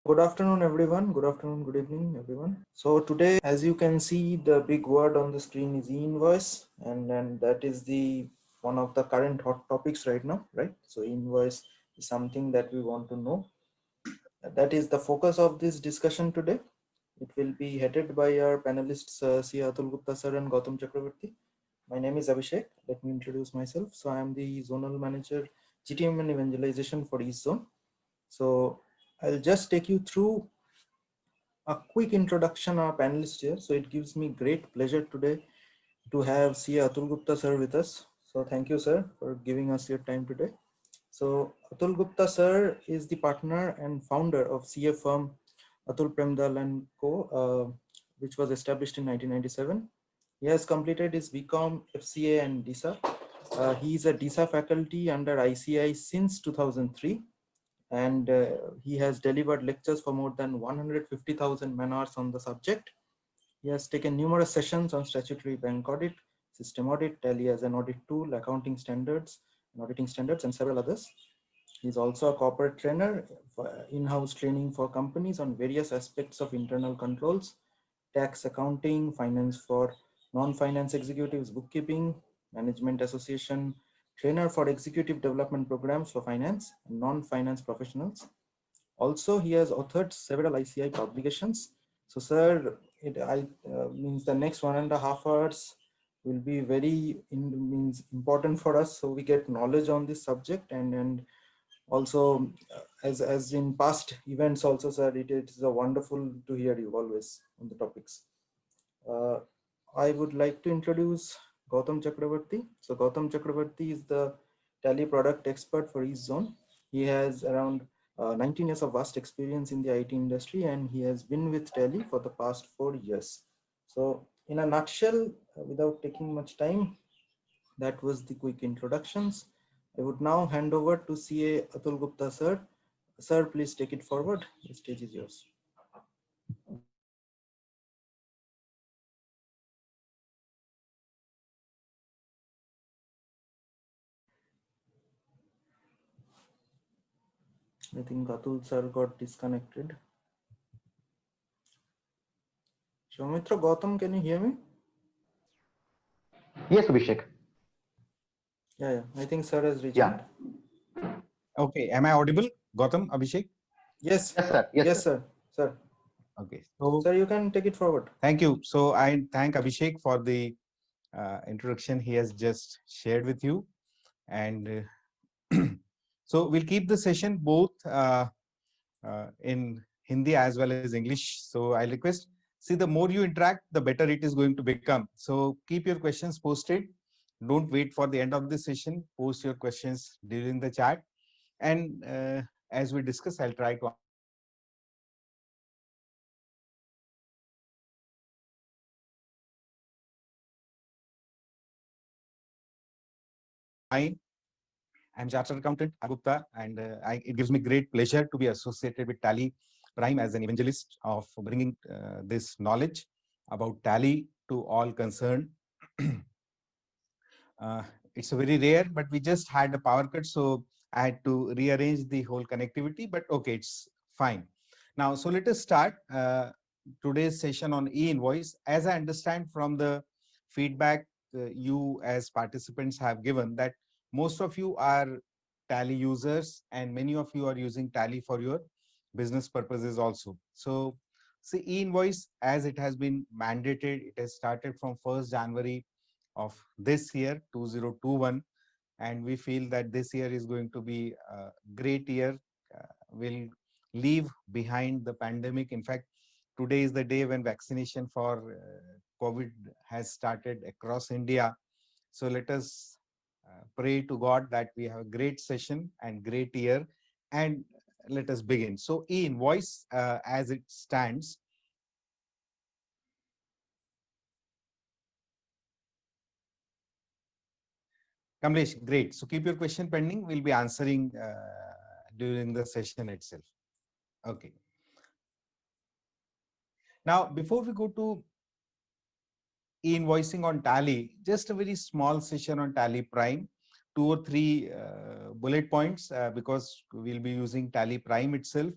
Good afternoon, everyone. Good afternoon, good evening, everyone. So today, as you can see, the big word on the screen is e-invoice, and that is the one of the current hot topics right now, right? So invoice is something that we want to know. That is the focus of this discussion today. It will be headed by our panelists, C. Atul Gupta sir and Gautam Chakravarti. My name is Abhishek. Let me introduce myself. So I am the Zonal Manager, GTM and Evangelization for East Zone. So I'll just take you through a quick introduction our panelists here. So it gives me great pleasure today to have C. Atul Gupta sir with us. So thank you, sir, for giving us your time today. So Atul Gupta sir is the partner and founder of CA firm Atul Premdal and Co, which was established in 1997. He has completed his BCom, FCA and DISA. He is a DISA faculty under ICI since 2003, and he has delivered lectures for more than 150,000 man hours on the subject. He has taken numerous sessions on statutory bank audit, system audit, Tally as an audit tool, accounting standards, and auditing standards, and several others. He is also a corporate trainer for in-house training for companies on various aspects of internal controls, tax, accounting, finance for non-finance executives, bookkeeping, management association, trainer for executive development programs for finance and non-finance professionals. Also, he has authored several ICI publications. So, sir, it means the next 1.5 hours will be very important for us, so we get knowledge on this subject, and also as in past events also, sir, it is a wonderful to hear you always on the topics. Uh, I would like to introduce Gautam Chakravarti. So Gautam Chakravarti is the Tally product expert for East Zone. He has around 19 years of vast experience in the IT industry, and he has been with Tally for the past 4 years. So in a nutshell, without taking much time, that was the quick introductions. I would now hand over to CA Atul Gupta sir. Sir, please take it forward. The stage is yours. I think Atul sir got disconnected. Soumitra, Gautam, can you hear me? Yes, Abhishek. Yeah. I think sir has rejoined. Yeah. Okay, am I audible, Gautam, Abhishek? Yes. Yes, sir. Yes, Yes, sir. sir. Sir. Okay, so Sir, you can take it forward. thank you. So I thank Abhishek for the introduction he has just shared with you. And so we'll keep the session both in Hindi as well as English. So I'll request, see, the more you interact, the better it is going to become. So keep your questions posted. Don't wait for the end of the session. Post your questions during the chat. And as we discuss, I'll try to answer as much as possible. So fine. I'm Chartered Accountant Gupta, and it gives me great pleasure to be associated with Tally Prime as an evangelist of bringing this knowledge about Tally to all concerned. uh, it's a very rare, but we just had a power cut, so I had to rearrange the whole connectivity. But okay, it's fine. Now, so let us start today's session on e-invoice. As I understand from the feedback you as participants have given, that most of you are Tally users and many of you are using Tally for your business purposes also. So see, e-invoice, as it has been mandated, it has started from 1st January of this year 2021, and we feel that this year is going to be a great year. We'll leave behind the pandemic. In fact, today is the day when vaccination for COVID has started across India. So let us pray to God that we have a great session and great year, and let us begin. So e-invoice as it stands, Kamlesh, great. So keep your question pending. We'll be answering during the session itself. Okay. Now, before we go to e-invoicing on Tally, just a very small session on Tally Prime, 2 or 3 bullet points because we'll be using Tally Prime itself.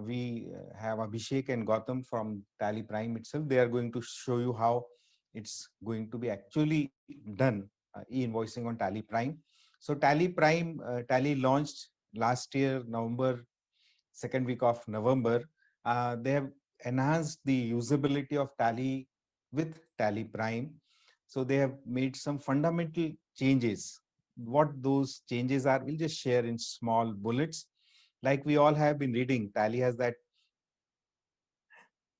We have Abhishek and Gautam from Tally Prime itself. They are going to show you how it's going to be actually done, e-invoicing on Tally Prime. So Tally Prime, Tally launched last year, November, second week of November. They have enhanced the usability of Tally with Tally Prime. So they have made some fundamental changes. What those changes are, we'll just share in small bullets. Like we all have been reading, Tally has that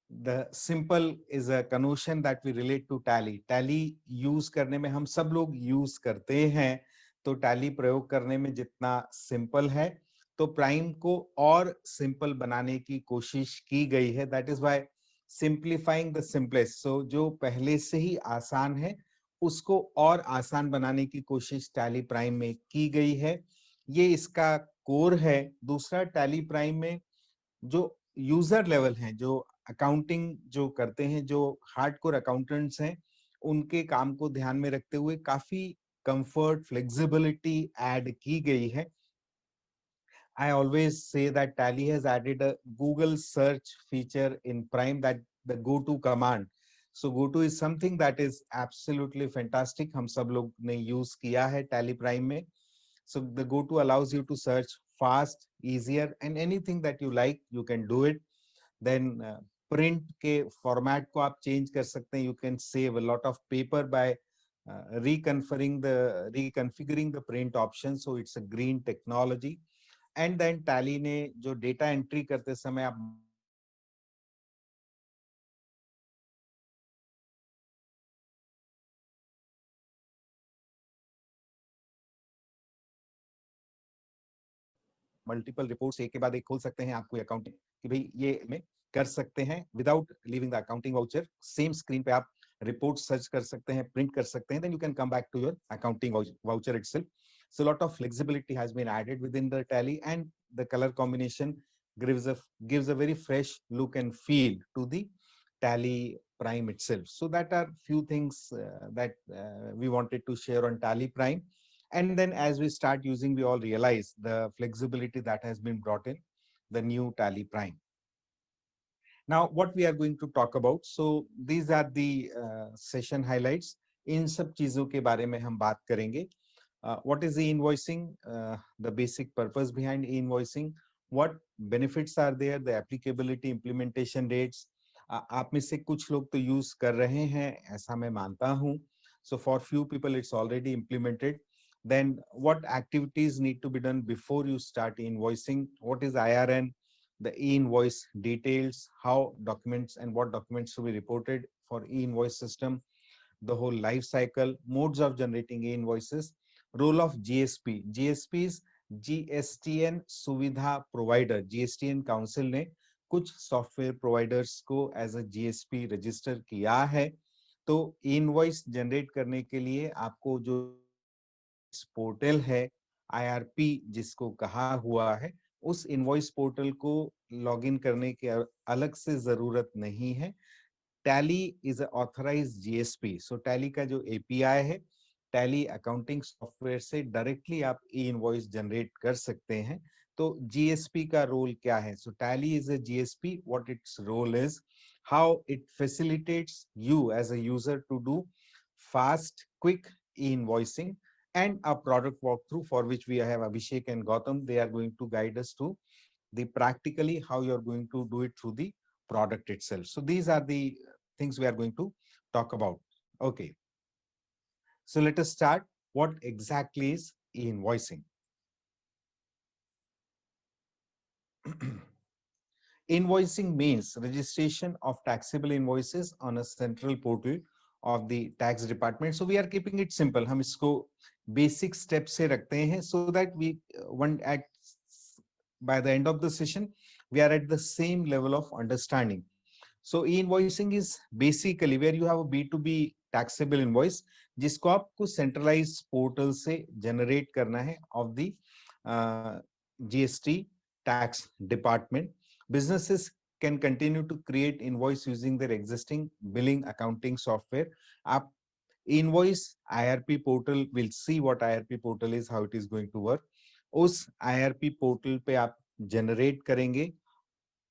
the simple is a connotation that we relate to tally use करने में हम सब लोग use करते हैं, तो tally प्रयोग करने में जितना सिंपल है तो प्राइम को और सिंपल बनाने की कोशिश की गई है. That is why simplifying the simplest. So जो पहले से ही आसान है उसको और आसान बनाने की कोशिश टैली प्राइम में की गई है. ये इसका कोर है. दूसरा, टैली प्राइम में जो यूजर लेवल हैं, जो अकाउंटिंग जो करते हैं, जो हार्डकोर अकाउंटेंट्स हैं, उनके काम को ध्यान में रखते हुए काफी कंफर्ट, फ्लेक्सिबिलिटी ऐड की गई है. I always say that Tally has added a Google search feature in Prime, that the go-to command. So go-to is something that is absolutely fantastic. हम सब लोग ने use किया है Tally Prime में. So the go-to allows you to search fast, easier, and anything that you like, you can do it. Then print के format को आप change कर सकते हैं. You can save a lot of paper by reconfiguring the print option. So it's a green technology. And then Tally ने जो data entry करते समय आप मल्टीपल रिपोर्ट्स एक के बाद एक खोल सकते हैं, आपको अकाउंटिंग कि भाई ये में कर सकते हैं without leaving the accounting voucher. Same screen पे आप रिपोर्ट सर्च कर सकते हैं, प्रिंट कर सकते हैं, then you can come back to your accounting voucher itself. So a lot of flexibility has been added within the tally, and the color combination gives a very fresh look and feel to the tally prime itself. So that are few things that we wanted to share on tally prime. And then as we start using, we all realize the flexibility that has been brought in the new tally prime. Now what we are going to talk about, so these are the session highlights. इन सब चीजों के बारे में हम बात करेंगे. What is e-invoicing, the basic purpose behind e-invoicing, what benefits are there, the applicability, implementation dates. आप में से कुछ लोग तो यूज कर रहे हैं ऐसा मैं मानता हूं. So for few people it's already implemented. Then what activities need to be done before you start invoicing, what is IRN, the e-invoice details, how documents and what documents to be reported for e-invoice system, the whole life cycle, modes of generating e-invoices, role of GSP. GSP is GSTN सुविधा provider. GSTN council ने कुछ software providers को as a GSP register किया है. तो invoice generate करने के लिए आपको जो पोर्टल है आईआरपी जिसको कहा हुआ है, उस इनवॉइस पोर्टल को लॉगिन करने की अलग से जरूरत नहीं है. Tally is authorised GSP. So tally का जो एपीआई है, टैली अकाउंटिंग सॉफ्टवेयर से डायरेक्टली आप ई इनवॉइस जनरेट कर सकते हैं. तो जीएसपी का रोल क्या है? So Tally is a GSP. What its role is, how it facilitates you as a user to do fast, quick e-invoicing, and a product walkthrough for which we have Abhishek and Gautam. They are going to guide us to the practically how you're going to do it through the product itself. So these are the things we are going to talk about. Okay. So let us start. What exactly is e-invoicing? Invoicing means registration of taxable invoices on a central portal of the tax department. So we are keeping it simple. हम इसको basic steps से रखते हैं so that we one at by the end of the session we are at the same level of understanding. So e-invoicing is basically where you have a B2B taxable invoice जिसको आपको centralized portal से generate करना है of the GST tax department. Businesses can continue to create invoice using their existing billing accounting software. आप invoice IRP portal, will see what IRP portal is, how it is going to work. उस IRP portal पे आप generate करेंगे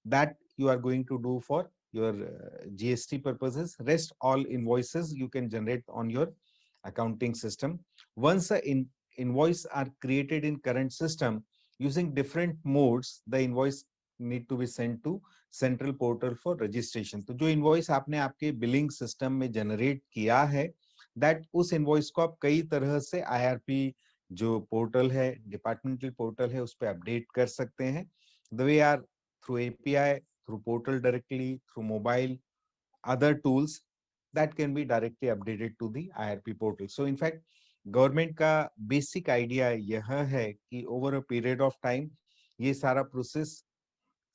that you are going to do for your GST purposes. Rest all invoices you can generate on your accounting system. Once invoice are created in current system using different modes, the invoice need to be sent to central portal for registration. तो जो invoice आपने आपके billing system में generate किया है, that उस invoice को आप कई तरह से IRP जो portal है, departmental portal है, उस पे update कर सकते हैं. The way are through API, through portal directly, through mobile, other tools that can be directly updated to the IRP portal. So in fact, government का बेसिक आइडिया यह है कि over a period of time ये सारा process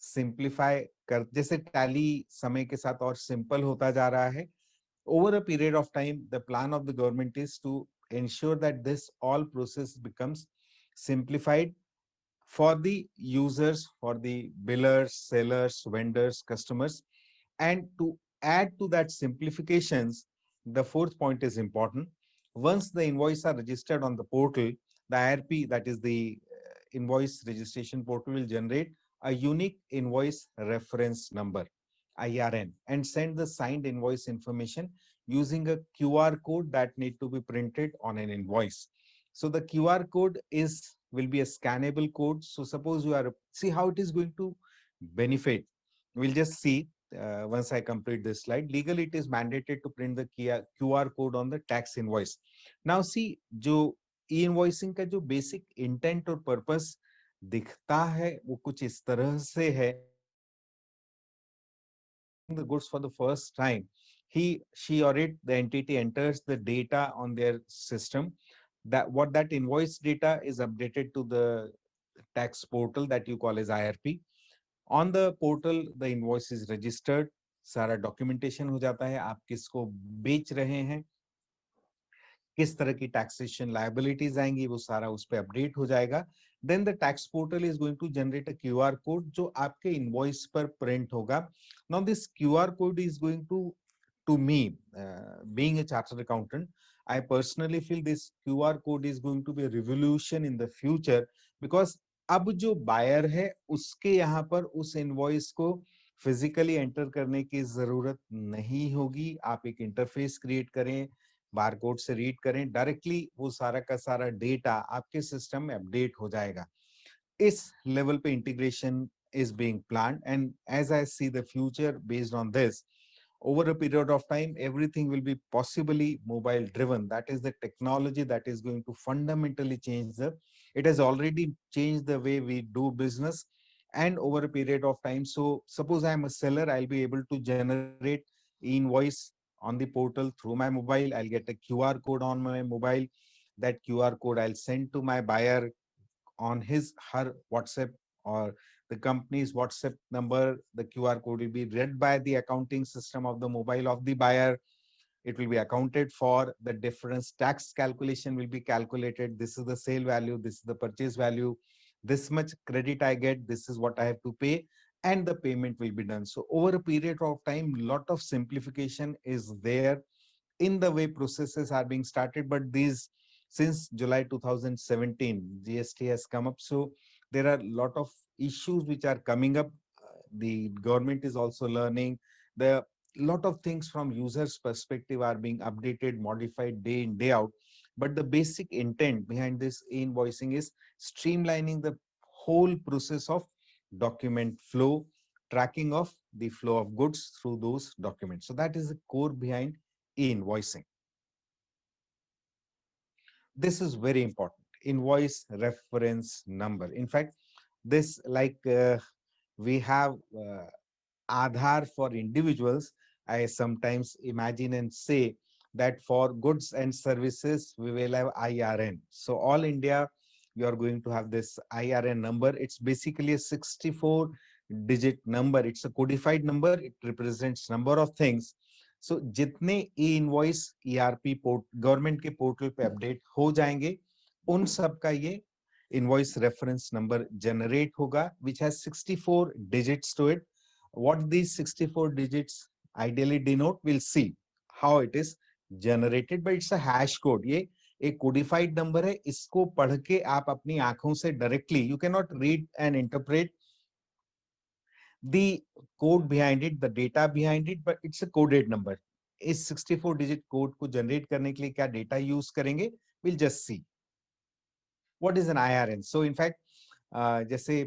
simplify कर, जैसे tally समय के साथ और सिंपल होता जा रहा है. Over a period of time, the plan of the government is to ensure that this all process becomes simplified for the users, for the billers, sellers, vendors, customers. And to add to that simplifications, the fourth point is important. Once the invoice are registered on the portal, the IRP, that is the invoice registration portal, will generate a unique invoice reference number, IRN, and send the signed invoice information using a QR code that need to be printed on an invoice. So the QR code will be a scannable code. So suppose you are, see how it is going to benefit. We'll just see once I complete this slide. Legally, it is mandated to print the QR code on the tax invoice. Now see, जो e-invoicing का जो basic intent और purpose दिखता है, वो कुछ इस तरह से है. The goods for the first time, she or it, the entity enters the data on their system. That what that invoice data is updated to the tax portal that you call as IRP. On the portal, the invoice is registered. सारा documentation हो जाता है, आप किसको बेच रहे हैं, किस तरह की taxation liabilities आएंगी, वो सारा उस पे update हो जाएगा. Then the tax portal is going to generate a QR code जो आपके invoice पर print होगा. Now this QR code is going to me, being a chartered accountant, I personally feel this QR code is going to be a revolution in the future, because अब जो buyer है उसके यहाँ पर उस invoice को physically enter करने की जरूरत नहीं होगी. आप एक interface create करें, बारकोड से रीड करें, डायरेक्टली वो सारा का सारा डेटा आपके सिस्टम में अपडेट हो जाएगा. इस लेवल पे integration is being planned, and as I see the future based on this, over a period of time, everything will be possibly mobile driven. That is the technology that is going to fundamentally change it has already changed the way we do business, and over a period of time. So suppose I am a seller, I'll be able to generate invoice on the portal through my mobile. I'll get a QR code on my mobile. That QR code I'll send to my buyer on her WhatsApp or the company's WhatsApp number. The QR code will be read by the accounting system of the mobile of the buyer. It will be accounted for. The difference tax calculation will be calculated. This is the sale value. This is the purchase value. This much credit I get. This is what I have to pay. And the payment will be done. So over a period of time, lot of simplification is there in the way processes are being started. But these, since July 2017, GST has come up. So there are a lot of issues which are coming up. The government is also learning. The lot of things from users perspective are being updated, modified day in, day out. But the basic intent behind this invoicing is streamlining the whole process of document flow, tracking of the flow of goods through those documents. So that is the core behind e-invoicing. This is very important. Invoice reference number. In fact, this we have Aadhaar for individuals. I sometimes imagine and say that for goods and services, we will have IRN. So all India, you are going to have this IRN number. It's basically a 64-digit number. It's a codified number. It represents number of things. So जितने e-invoice ERP government के portal पे update हो जाएंगे, उन सब का ये invoice reference number generate hoga, which has 64 digits to it. What these 64 digits ideally denote, we'll see how it is generated, but it's a hash code. ये एक codified number है. इसको पढ़ के आप अपनी आंखों से directly, you cannot read and interpret the code behind it, the data behind it, but it's a coded number. इस 64 डिजिट कोड को जनरेट करने के लिए क्या डेटा यूज करेंगे, will just see what is an IRN. So in fact जैसे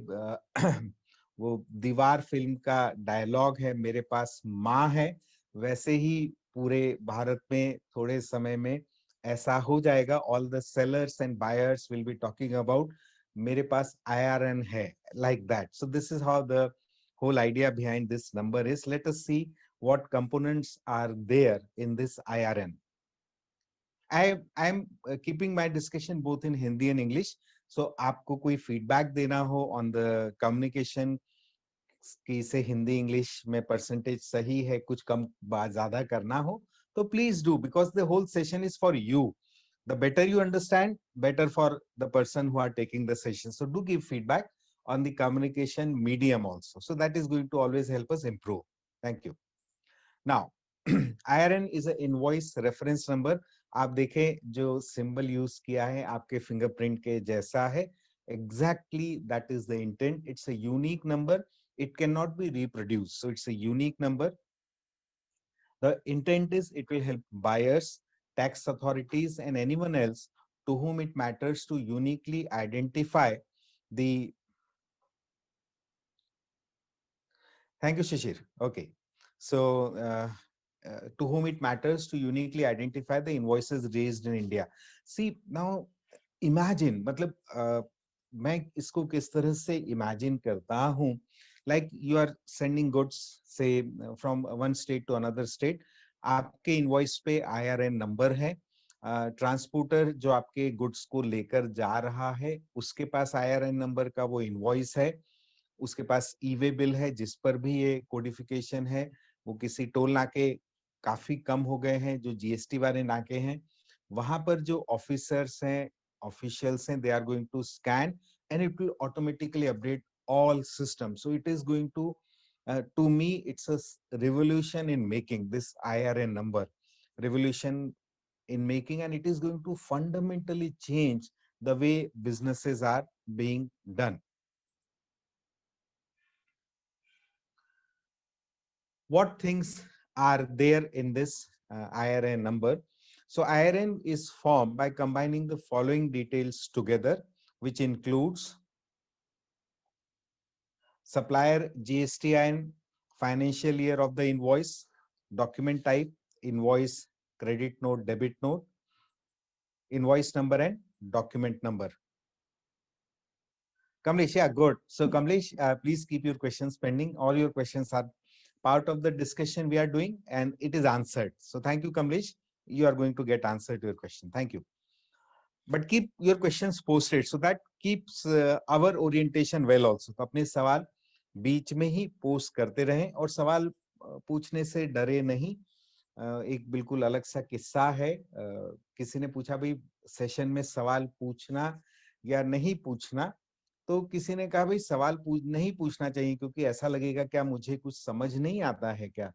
वो दीवार फिल्म का डायलॉग है, मेरे पास माँ है, वैसे ही पूरे भारत में थोड़े समय में ऐसा हो जाएगा. All the sellers and buyers will be talking about मेरे पास IRN है, like that. So this is how the whole idea behind this number is. Let us see what components are there in this IRN. I'm keeping my discussion both in Hindi and English. So आपको कोई feedback देना हो on the communication कि इसे Hindi English में percentage सही है, कुछ कम ज्यादा करना हो, तो please do, because the whole session is for you. The better you understand, better for the person who are taking the session. So do give feedback on the communication medium also. So that is going to always help us improve. Thank you. Now, IRN is an invoice reference number. आप देखें जो symbol use किया है आपके fingerprint के जैसा है. Exactly, that is the intent. It's a unique number. It cannot be reproduced. So it's a unique number. The intent is it will help buyers, tax authorities, and anyone else to whom it matters to uniquely identify the. Thank you, Shishir. Okay. So, to whom it matters to uniquely identify the invoices raised in India. See, now imagine, मतलब मैं इसको किस तरह से imagine करता हूँ. Like you are sending goods, say from one state to another state. आपके invoice पे IRN number है. ट्रांसपोर्टर जो आपके गुड्स को लेकर जा रहा है उसके पास IRN नंबर का वो इनवॉइस है. उसके पास ई-वे बिल है जिस पर भी ये कोडिफिकेशन है. वो किसी टोल नाके काफी कम हो गए हैं जो जीएसटी वाले नाके हैं. वहां पर जो ऑफिसर्स हैं, ऑफिशियल्स हैं, they are going to scan and it will automatically update all systems. So it is going to me, it's a revolution in making this IRN number, revolution in making, and it is going to fundamentally change the way businesses are being done. What things are there in this IRN number? So IRN is formed by combining the following details together, which includes supplier GSTIN, financial year of the invoice, document type, invoice, credit note, debit note, invoice number, and document number. Kamlesh, yeah, good. So Kamlesh, please keep your questions pending. All your questions are part of the discussion we are doing and it is answered. So thank you, Kamlesh. You are going to get answer to your question. Thank you. But keep your questions posted so that keeps our orientation well also. तो अपने सवाल बीच में ही post करते रहें और सवाल पूछने से डरे नहीं. एक बिल्कुल अलग सा किस्सा है. किसी ने पूछा भाई सेशन में सवाल पूछना या नहीं पूछना, तो किसी ने कहा भाई सवाल नहीं पूछना चाहिए क्योंकि ऐसा लगेगा क्या मुझे कुछ समझ नहीं आता है क्या,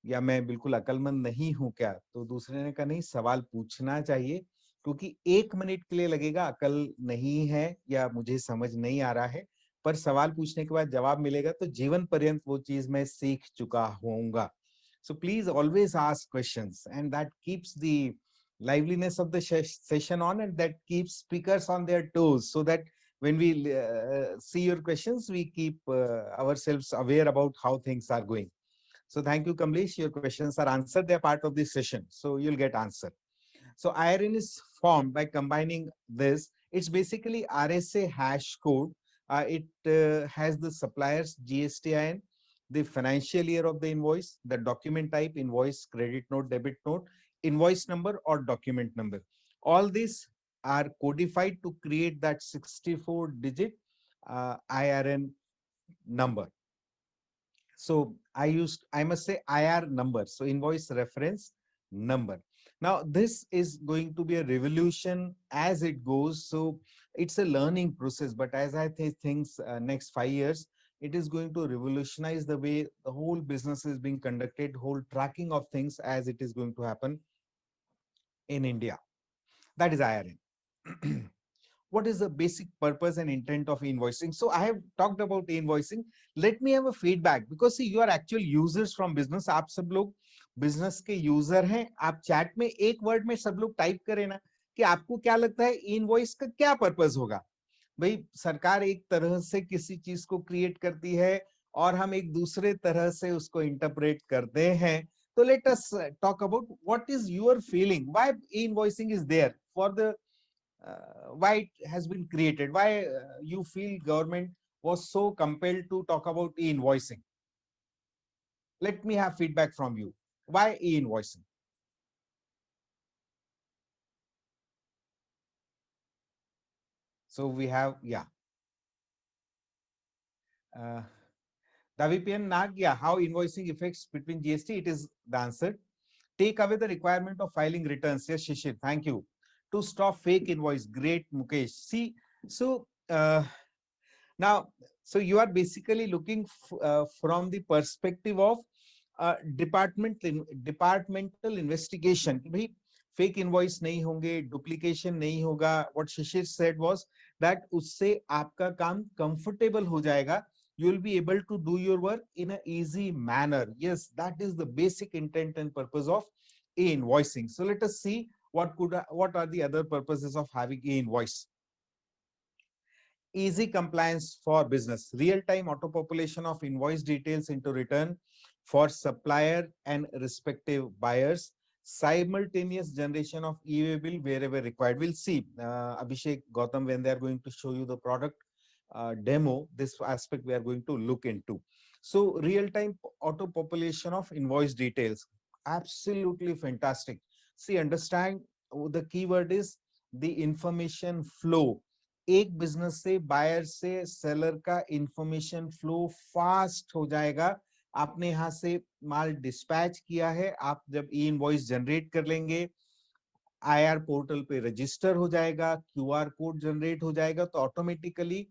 या मैं बिल्कुल अकलमंद नहीं हूं क्या. तो दूसरे ने कहा नहीं, सवाल पूछना चाहिए क्योंकि 1 मिनट के लिए लगेगा अकल नहीं है या मुझे समझ नहीं आ रहा है, पर सवाल पूछने के बाद जवाब मिलेगा तो जीवन पर्यंत वो चीज मैं सीख चुका होऊंगा. So please always ask questions and that keeps the liveliness of the session on, and that keeps speakers on their toes, so that when we see your questions, we keep ourselves aware about how things are going. So thank you, Kamlesh. Your questions are answered. They're part of this session, so you'll get answer. So IRN is formed by combining this. It's basically RSA hash code. It has the supplier's GSTIN, the financial year of the invoice, the document type, invoice, credit note, debit note, invoice number or document number. All these are codified to create that 64-digit IRN number. So I must say IR number. So invoice reference number. Now this is going to be a revolution as it goes. So it's a learning process, but as I think next 5 years, it is going to revolutionize the way the whole business is being conducted, whole tracking of things as it is going to happen in India. That is IRN. what is the basic purpose and intent of invoicing. So I have talked about invoicing. Let me have a feedback, because see, you are actual users from business. आप सब लोग business के user हैं. आप chat में एक word में सब लोग टाइप करें ना कि आपको क्या लगता है इनवॉइस का क्या पर्पस होगा. भाई, सरकार एक तरह से किसी चीज को क्रिएट करती है और हम एक दूसरे तरह से उसको इंटरप्रेट करते हैं. तो let us talk about what is your feeling, why invoicing is there, for the why it has been created, why you feel government was so compelled to talk about e-invoicing. Let me have feedback from you. Why e-invoicing? So we have, yeah, uh, Davipian Nag, yeah, how invoicing affects between GST, it is the answer. Take away the requirement of filing returns. Yes, Shishir, thank you. To stop fake invoice, great Mukesh. See, so now, so you are basically looking from the perspective of departmental investigation. भाई fake invoice नहीं होंगे, duplication नहीं होगा. What Shishir said was that उससे आपका काम comfortable हो जाएगा. You will be able to do your work in an easy manner. Yes, that is the basic intent and purpose of e-invoicing. So let us see what are the other purposes of having e-invoice. Easy compliance for business, real-time auto-population of invoice details into return for supplier and respective buyers, simultaneous generation of e-way bill wherever required. We'll see, Abhishek, Gautam, when they are going to show you the product demo, this aspect we are going to look into. So real-time auto-population of invoice details, absolutely fantastic. See, understand, the keyword is the information flow. एक business से, buyer से seller का information flow fast हो जाएगा. आपने यहां से माल dispatch किया है, आप जब ई इनवॉइस जनरेट कर लेंगे, आईआर पोर्टल पे रजिस्टर हो जाएगा, क्यूआर कोड जनरेट हो जाएगा, तो ऑटोमेटिकली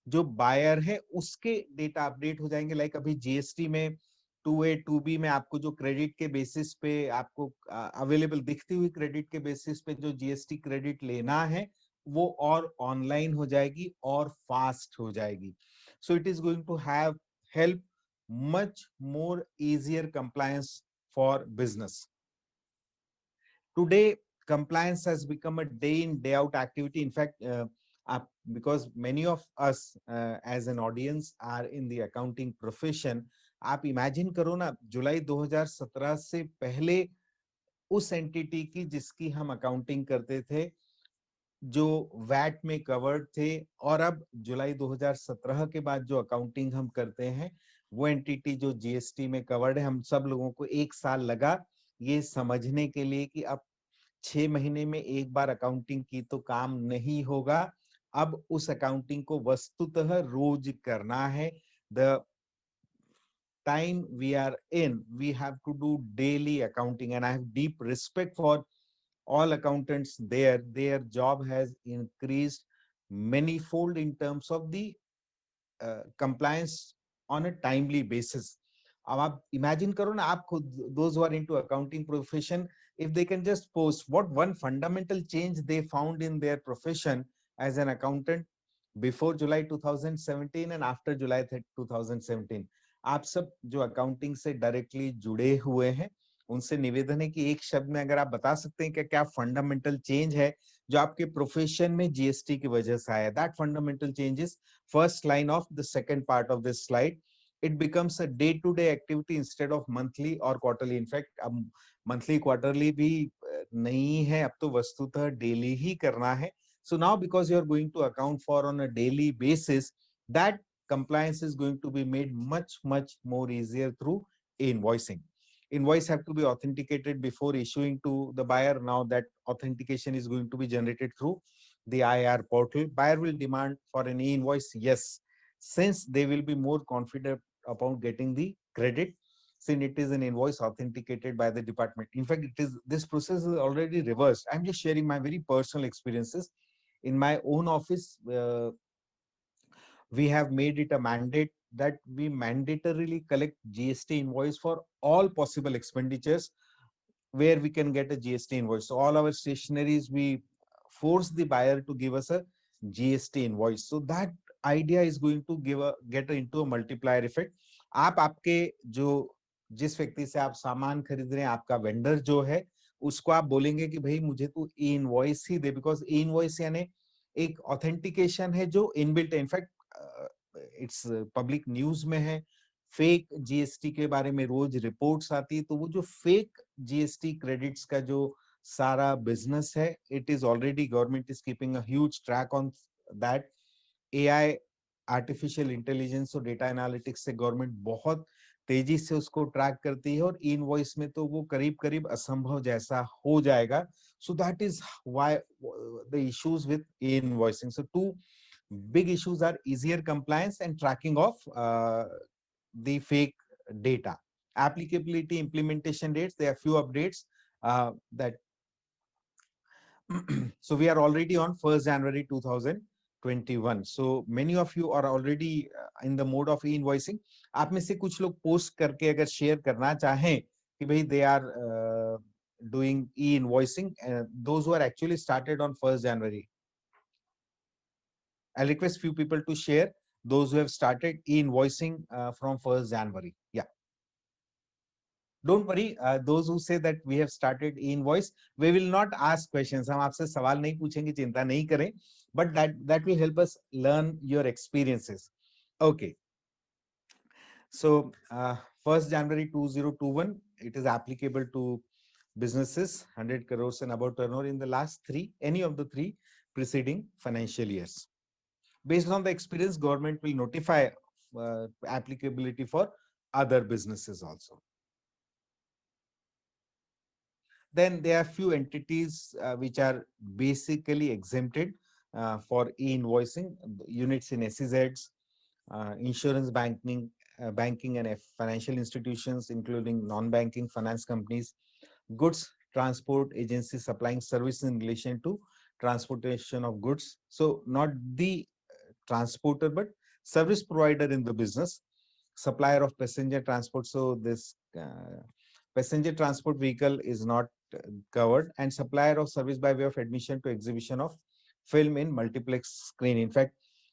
जो बायर है उसके डेटा अपडेट हो जाएंगे. लाइक अभी जीएसटी में 2A 2B में आपको जो क्रेडिट के बेसिस पे आपको अवेलेबल दिखती हुई क्रेडिट के बेसिस पे जो जीएसटी क्रेडिट लेना है, वो और ऑनलाइन हो जाएगी और फास्ट हो जाएगी. So it is going to have help much more easier compliance for business. Today, compliance has become a day in day out activity. In fact, because many of us as an audience are in the accounting profession, आप imagine करो ना, जुलाई 2017 से पहले उस entity की जिसकी हम accounting करते थे, जो वैट में कवर्ड थे, और अब जुलाई 2017 के बाद जो अकाउंटिंग हम करते हैं, वो एंटिटी जो जीएसटी में कवर्ड है. हम सब लोगों को 1 साल लगा ये समझने के लिए कि अब 6 महीने में एक बार अकाउंटिंग की तो काम नहीं होगा, अब उस अकाउंटिंग को वस्तुतः रोज करना है. The time we are in, we have to do daily accounting, and I have deep respect for all accountants there. Their job has increased manyfold in terms of the compliance on a timely basis. अब आप imagine करो ना, आप खुद, those who are into accounting profession, if they can just post what one fundamental change they found in their profession as an accountant before July 2017 and after July 2017. आप सब जो accounting से डायरेक्टली जुड़े हुए हैं, उनसे निवेदन है कि एक शब्द में अगर आप बता सकते हैं कि क्या फंडामेंटल चेंज है जो आपके प्रोफेशन में जीएसटी की वजह से आया. That fundamental change is first line of the second part of this slide. It becomes a day-to-day activity instead of monthly or quarterly. In fact, अब monthly, quarterly भी नहीं है, अब तो वस्तुतः daily ही करना है. So now, because you are going to account for on a daily basis, that compliance is going to be made much more easier through invoicing. Invoice have to be authenticated before issuing to the buyer. Now that authentication is going to be generated through the IR portal. Buyer will demand for an e-invoice, yes, since they will be more confident about getting the credit, since it is an invoice authenticated by the department. In fact, this process is already reversed. I'm just sharing my very personal experiences. In my own office, we have made it a mandate that we mandatorily collect GST invoice for all possible expenditures where we can get a GST invoice. So all our stationaries, we force the buyer to give us a GST invoice. So that idea is going to get into a multiplier effect. आप आपके जो जिस व्यक्ति से आप सामान खरीद रहे हैं, आपका वेंडर जो है, उसको आप बोलेंगे कि भाई मुझे तो ई invoice he they, because E invoice यानी एक ऑथेंटिकेशन है जो इनबिल्ट है। इनफैक्ट इट्स पब्लिक न्यूज में है, फेक जीएसटी के बारे में रोज रिपोर्ट्स आती है। तो वो जो फेक जीएसटी क्रेडिट्स का जो सारा बिजनेस है, it is already government is keeping a huge track on that. AI, artificial intelligence और डेटा एनालिटिक्स से गवर्नमेंट बहुत तेजी से उसको ट्रैक करती है, और ई इनवॉइस में तो वो करीब करीब असंभव जैसा हो जाएगा। So that is why the issues with e invoicing. So two big issues are easier compliance and tracking of the fake data. Applicability, implementation dates, there are few updates that so we are already on 1st January 2021. So many of you are already in the mode of e-invoicing. आप में से कुछ लोग post करके अगर share करना चाहें कि भाई they are doing e-invoicing, those who are actually started on 1st January. I'll request few people to share those who have started e-invoicing from 1st January. Yeah. Don't worry, those who say that we have started e-invoice, we will not ask questions. हम आपसे सवाल नहीं पूछेंगे, चिंता नहीं करें, but that will help us learn your experiences. Okay. So 1st January 2021, it is applicable to businesses 100 crores and above turnover in the last any of the three preceding financial years. Based on the experience, government will notify applicability for other businesses also. Then there are few entities which are basically exempted for e-invoicing, units in SEZs, insurance banking and financial institutions, including non-banking finance companies, goods transport agencies supplying services in relation to transportation of goods. So not the transporter, but service provider in the business, supplier of passenger transport. So this passenger transport vehicle is not covered, and supplier of service by way of admission to exhibition of film in multiplex screen. In fact,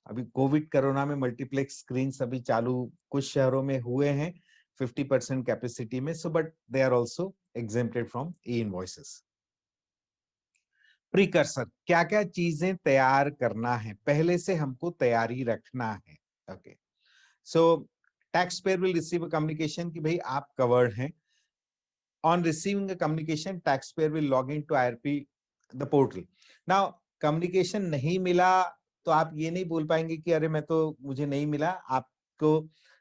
अभी Covid corona में multiplex screen अभी चालू कुछ शहरों में हुए हैं 50% capacity में. So but they are also exempted from e invoices. Precursor, क्या क्या चीजें तैयार करना है, पहले से हमको तैयारी रखना है. Okay, so tax payer will receive a communication कि भाई आप कवर्ड हैं. On receiving a communication, taxpayer will log into IRP, the portal. Now, communication नहीं मिला तो आप ये नहीं बोल पाएंगे कि अरे मैं तो मुझे नहीं मिला. आपको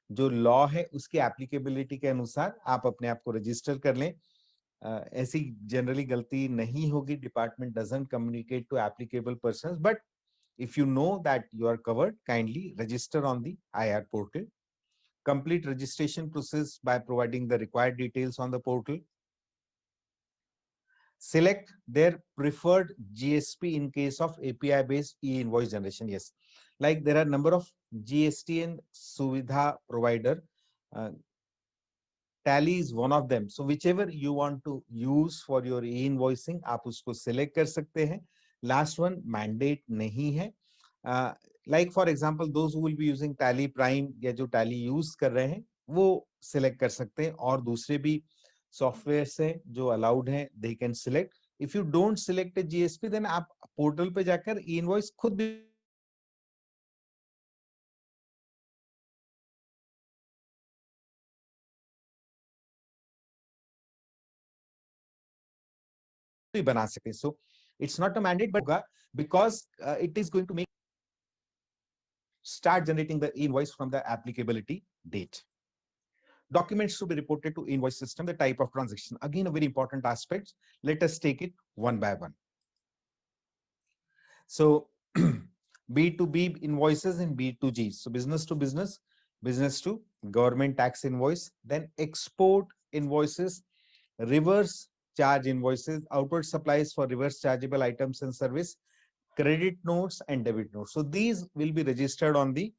जो लॉ है उसकी एप्लीकेबिलिटी के अनुसार आप अपने आप को रजिस्टर कर लें. ऐसी जनरली गलती नहीं होगी. Department doesn't communicate to applicable persons, but if you know that you are covered, kindly register on the IR portal. Complete registration process by providing the required details on the portal. Select their preferred GSP in case of API based e-invoice generation. Yes, like there are number of GST and Suvidha provider. Tally is one of them. So whichever you want to use for your e-invoicing, आप उसको select कर सकते हैं. Last one mandate नहीं है. Like for example, those who will be using Tally Prime या जो Tally use कर रहे हैं वो select कर सकते हैं, और दूसरे भी सॉफ्टवेयर से जो अलाउड है they can select. If you don't select a GSP, then आप पोर्टल पे जाकर ई इनवॉइस खुद भी बना सके. So it's not a mandate, but because it is going to make start generating the invoice from the applicability date. Documents to be reported to invoice system, the type of transaction. Again, a very important aspect. Let us take it one by one. So B2B invoices and B2G. So business to business, business to government tax invoice, then export invoices, reverse charge invoices, outward supplies for reverse chargeable items and service, credit notes and debit notes. So these will be registered on the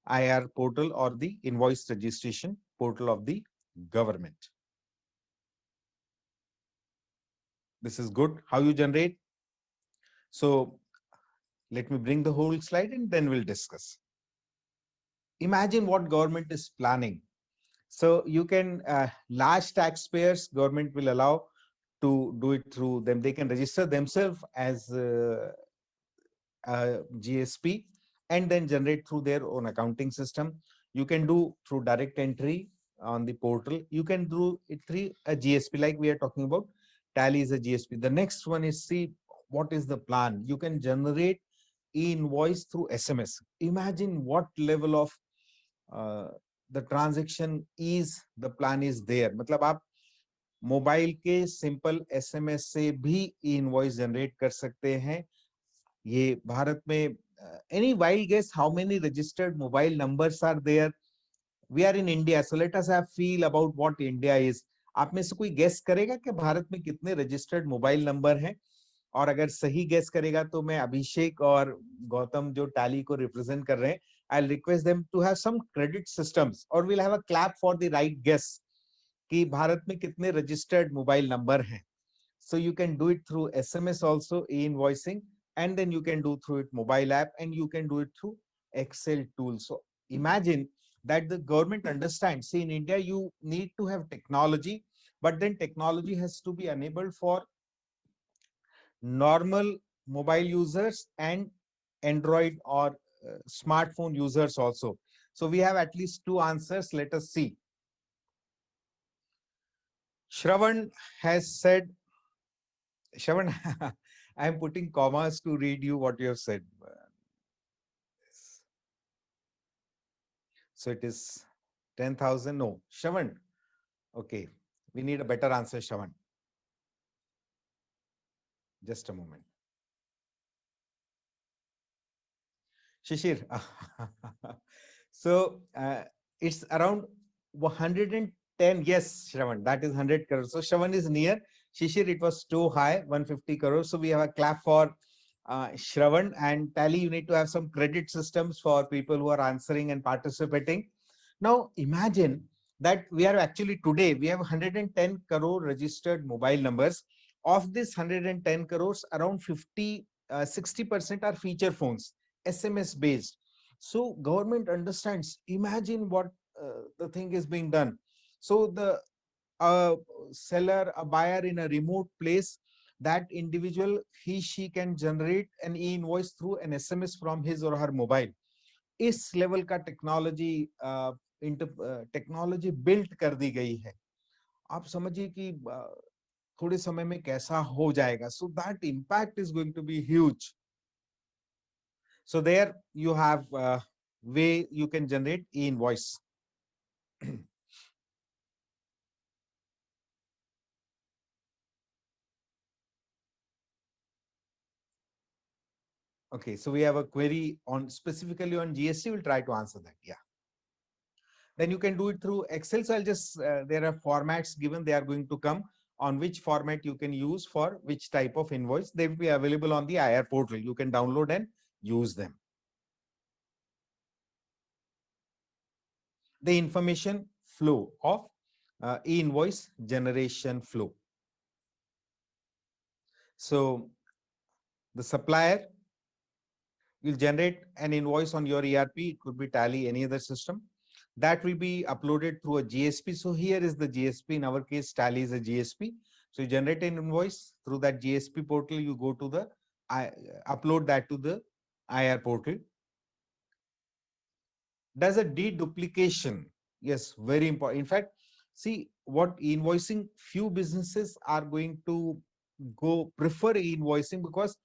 IR portal or the invoice registration portal of the government. This is good. How you generate? So Let me bring the whole slide and then we'll discuss. Imagine what government is planning. So you can, large taxpayers, government will allow to do it through them. They can register themselves as GSP and then generate through their own accounting system. You can do through direct entry on the portal. You can do it through a GSP like we are talking about. Tally is a GSP. The next one is, see what is the plan. You can generate e-invoice through SMS. Imagine what level of uh, the transaction is, the plan is there. मतलब आप mobile के simple SMS से भी ई invoice generate कर सकते हैं. ये भारत में any wild guess how many registered mobile numbers are there? We are in India, so let us have feel about what India is. आप में से कोई गेस करेगा कि भारत में कितने रजिस्टर्ड मोबाइल नंबर हैं? और अगर सही गेस करेगा तो मैं अभिषेक और गौतम जो टैली को रिप्रेजेंट कर रहे हैं, I'll request them to have some credit systems or we'll have a clap for the right guess कि भारत में कितने रजिस्टर्ड मोबाइल नंबर हैं. So you can do it through SMS also, e-invoicing, and then you can do through it mobile app, and you can do it through Excel tools. So imagine that the government understands. See, in India, you need to have technology, but then technology has to be enabled for normal mobile users and Android or smartphone users also. So we have at least two answers. Let us see. Shravan has said, Shravan, I am putting commas to read you what you have said. So it is 10,000. No, Shravan. Okay. We need a better answer, Shravan. Just a moment. Shishir. So it's around 110. Yes, Shravan, that is 100 crores. So Shravan is near. Shishir, it was too high, 150 crores. So we have a clap for Shravan. And Tally, you need to have some credit systems for people who are answering and participating. Now imagine that we are actually today, we have 110 crore registered mobile numbers. Of this 110 crores, around 60% are feature phones, SMS based. So government understands. Imagine what the thing is being done. So the seller, a buyer in a remote place, that individual, she can generate an e-invoice through an SMS from his or her mobile. इस level का technology built कर दी गई है. आप समझिए कि थोड़े समय में कैसा हो जाएगा. So that impact is going to be huge. So there you have way you can generate e-invoice. Okay, so we have a query on specifically on GST. We'll try to answer that. Yeah. Then you can do it through Excel. So I'll just, there are formats given, they are going to come on which format you can use for which type of invoice. They will be available on the IR portal. You can download and use them. The information flow of e-invoice generation flow. So the supplier will generate an invoice on your ERP. It could be Tally, any other system. That will be uploaded through a GSP. So here is the GSP. In our case, Tally is a GSP. So you generate an invoice through that GSP portal. You go to the, upload that to the IR portal. Does a deduplication? Yes, very important. In fact, see what invoicing, few businesses are going to go prefer invoicing because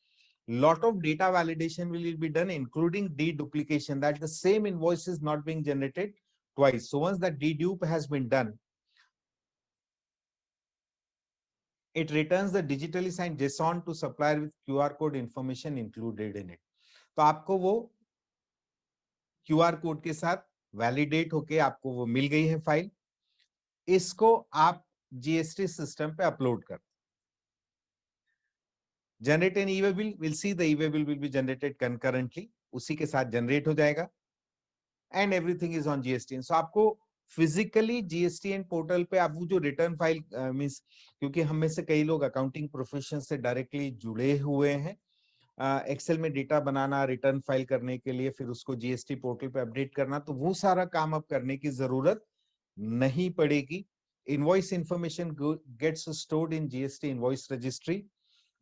lot of data validation will be done, including deduplication, that the same invoice is not being generated twice. So once that dedupe has been done, it returns the digitally signed JSON to supplier with QR code information included in it. तो आपको वो QR code के साथ validate होके आपको वो मिल गई है फाइल. इसको आप GST सिस्टम पे अपलोड कर. Generate an e-way bill. We'll see the e-way bill will be generated concurrently. उसी के साथ generate हो जाएगा. And everything is on GSTN. So आपको physically GSTN portal पे आप वो जो return file means, क्योंकि हम में से कई लोग accounting profession से directly जुड़े हुए हैं, एक्सेल में डेटा बनाना, रिटर्न फाइल करने के लिए, फिर उसको जीएसटी पोर्टल पे अपडेट करना, तो वो सारा काम अब करने की जरूरत नहीं पड़ेगी. Invoice information gets stored in GST invoice registry.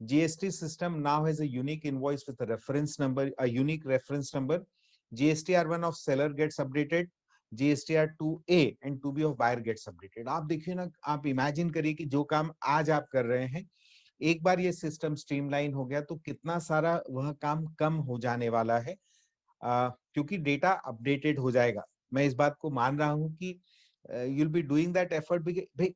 GST system now has a unique invoice with a reference number, a unique reference number. GSTR1 of seller gets updated. GSTR2A and 2B of buyer gets updated. आप देखिए ना, आप imagine करिए कि जो काम आज आप कर रहे हैं, एक बार ये सिस्टम स्ट्रीमलाइन हो गया तो कितना सारा वह काम कम हो जाने वाला है, क्योंकि डेटा अपडेटेड हो जाएगा. मैं इस बात को मान रहा हूं कि you'll be doing that effort,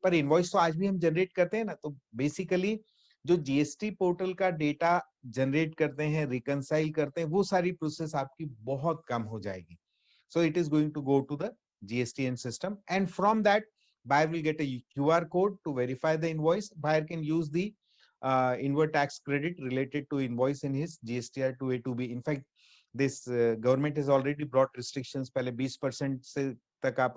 पर इनवॉइस तो आज भी हम जनरेट करते हैं ना, तो बेसिकली जो जीएसटी पोर्टल का डेटा जनरेट करते हैं, रिकंसाइल करते हैं, वो सारी प्रोसेस आपकी बहुत कम हो जाएगी. So it is going to go to the GSTN system, and from that buyer will get a QR code to verify the invoice. Buyer can use the inward tax credit related to invoice in his GSTR 2A 2B. In fact, this government has already brought restrictions. पहले 20% से तक आप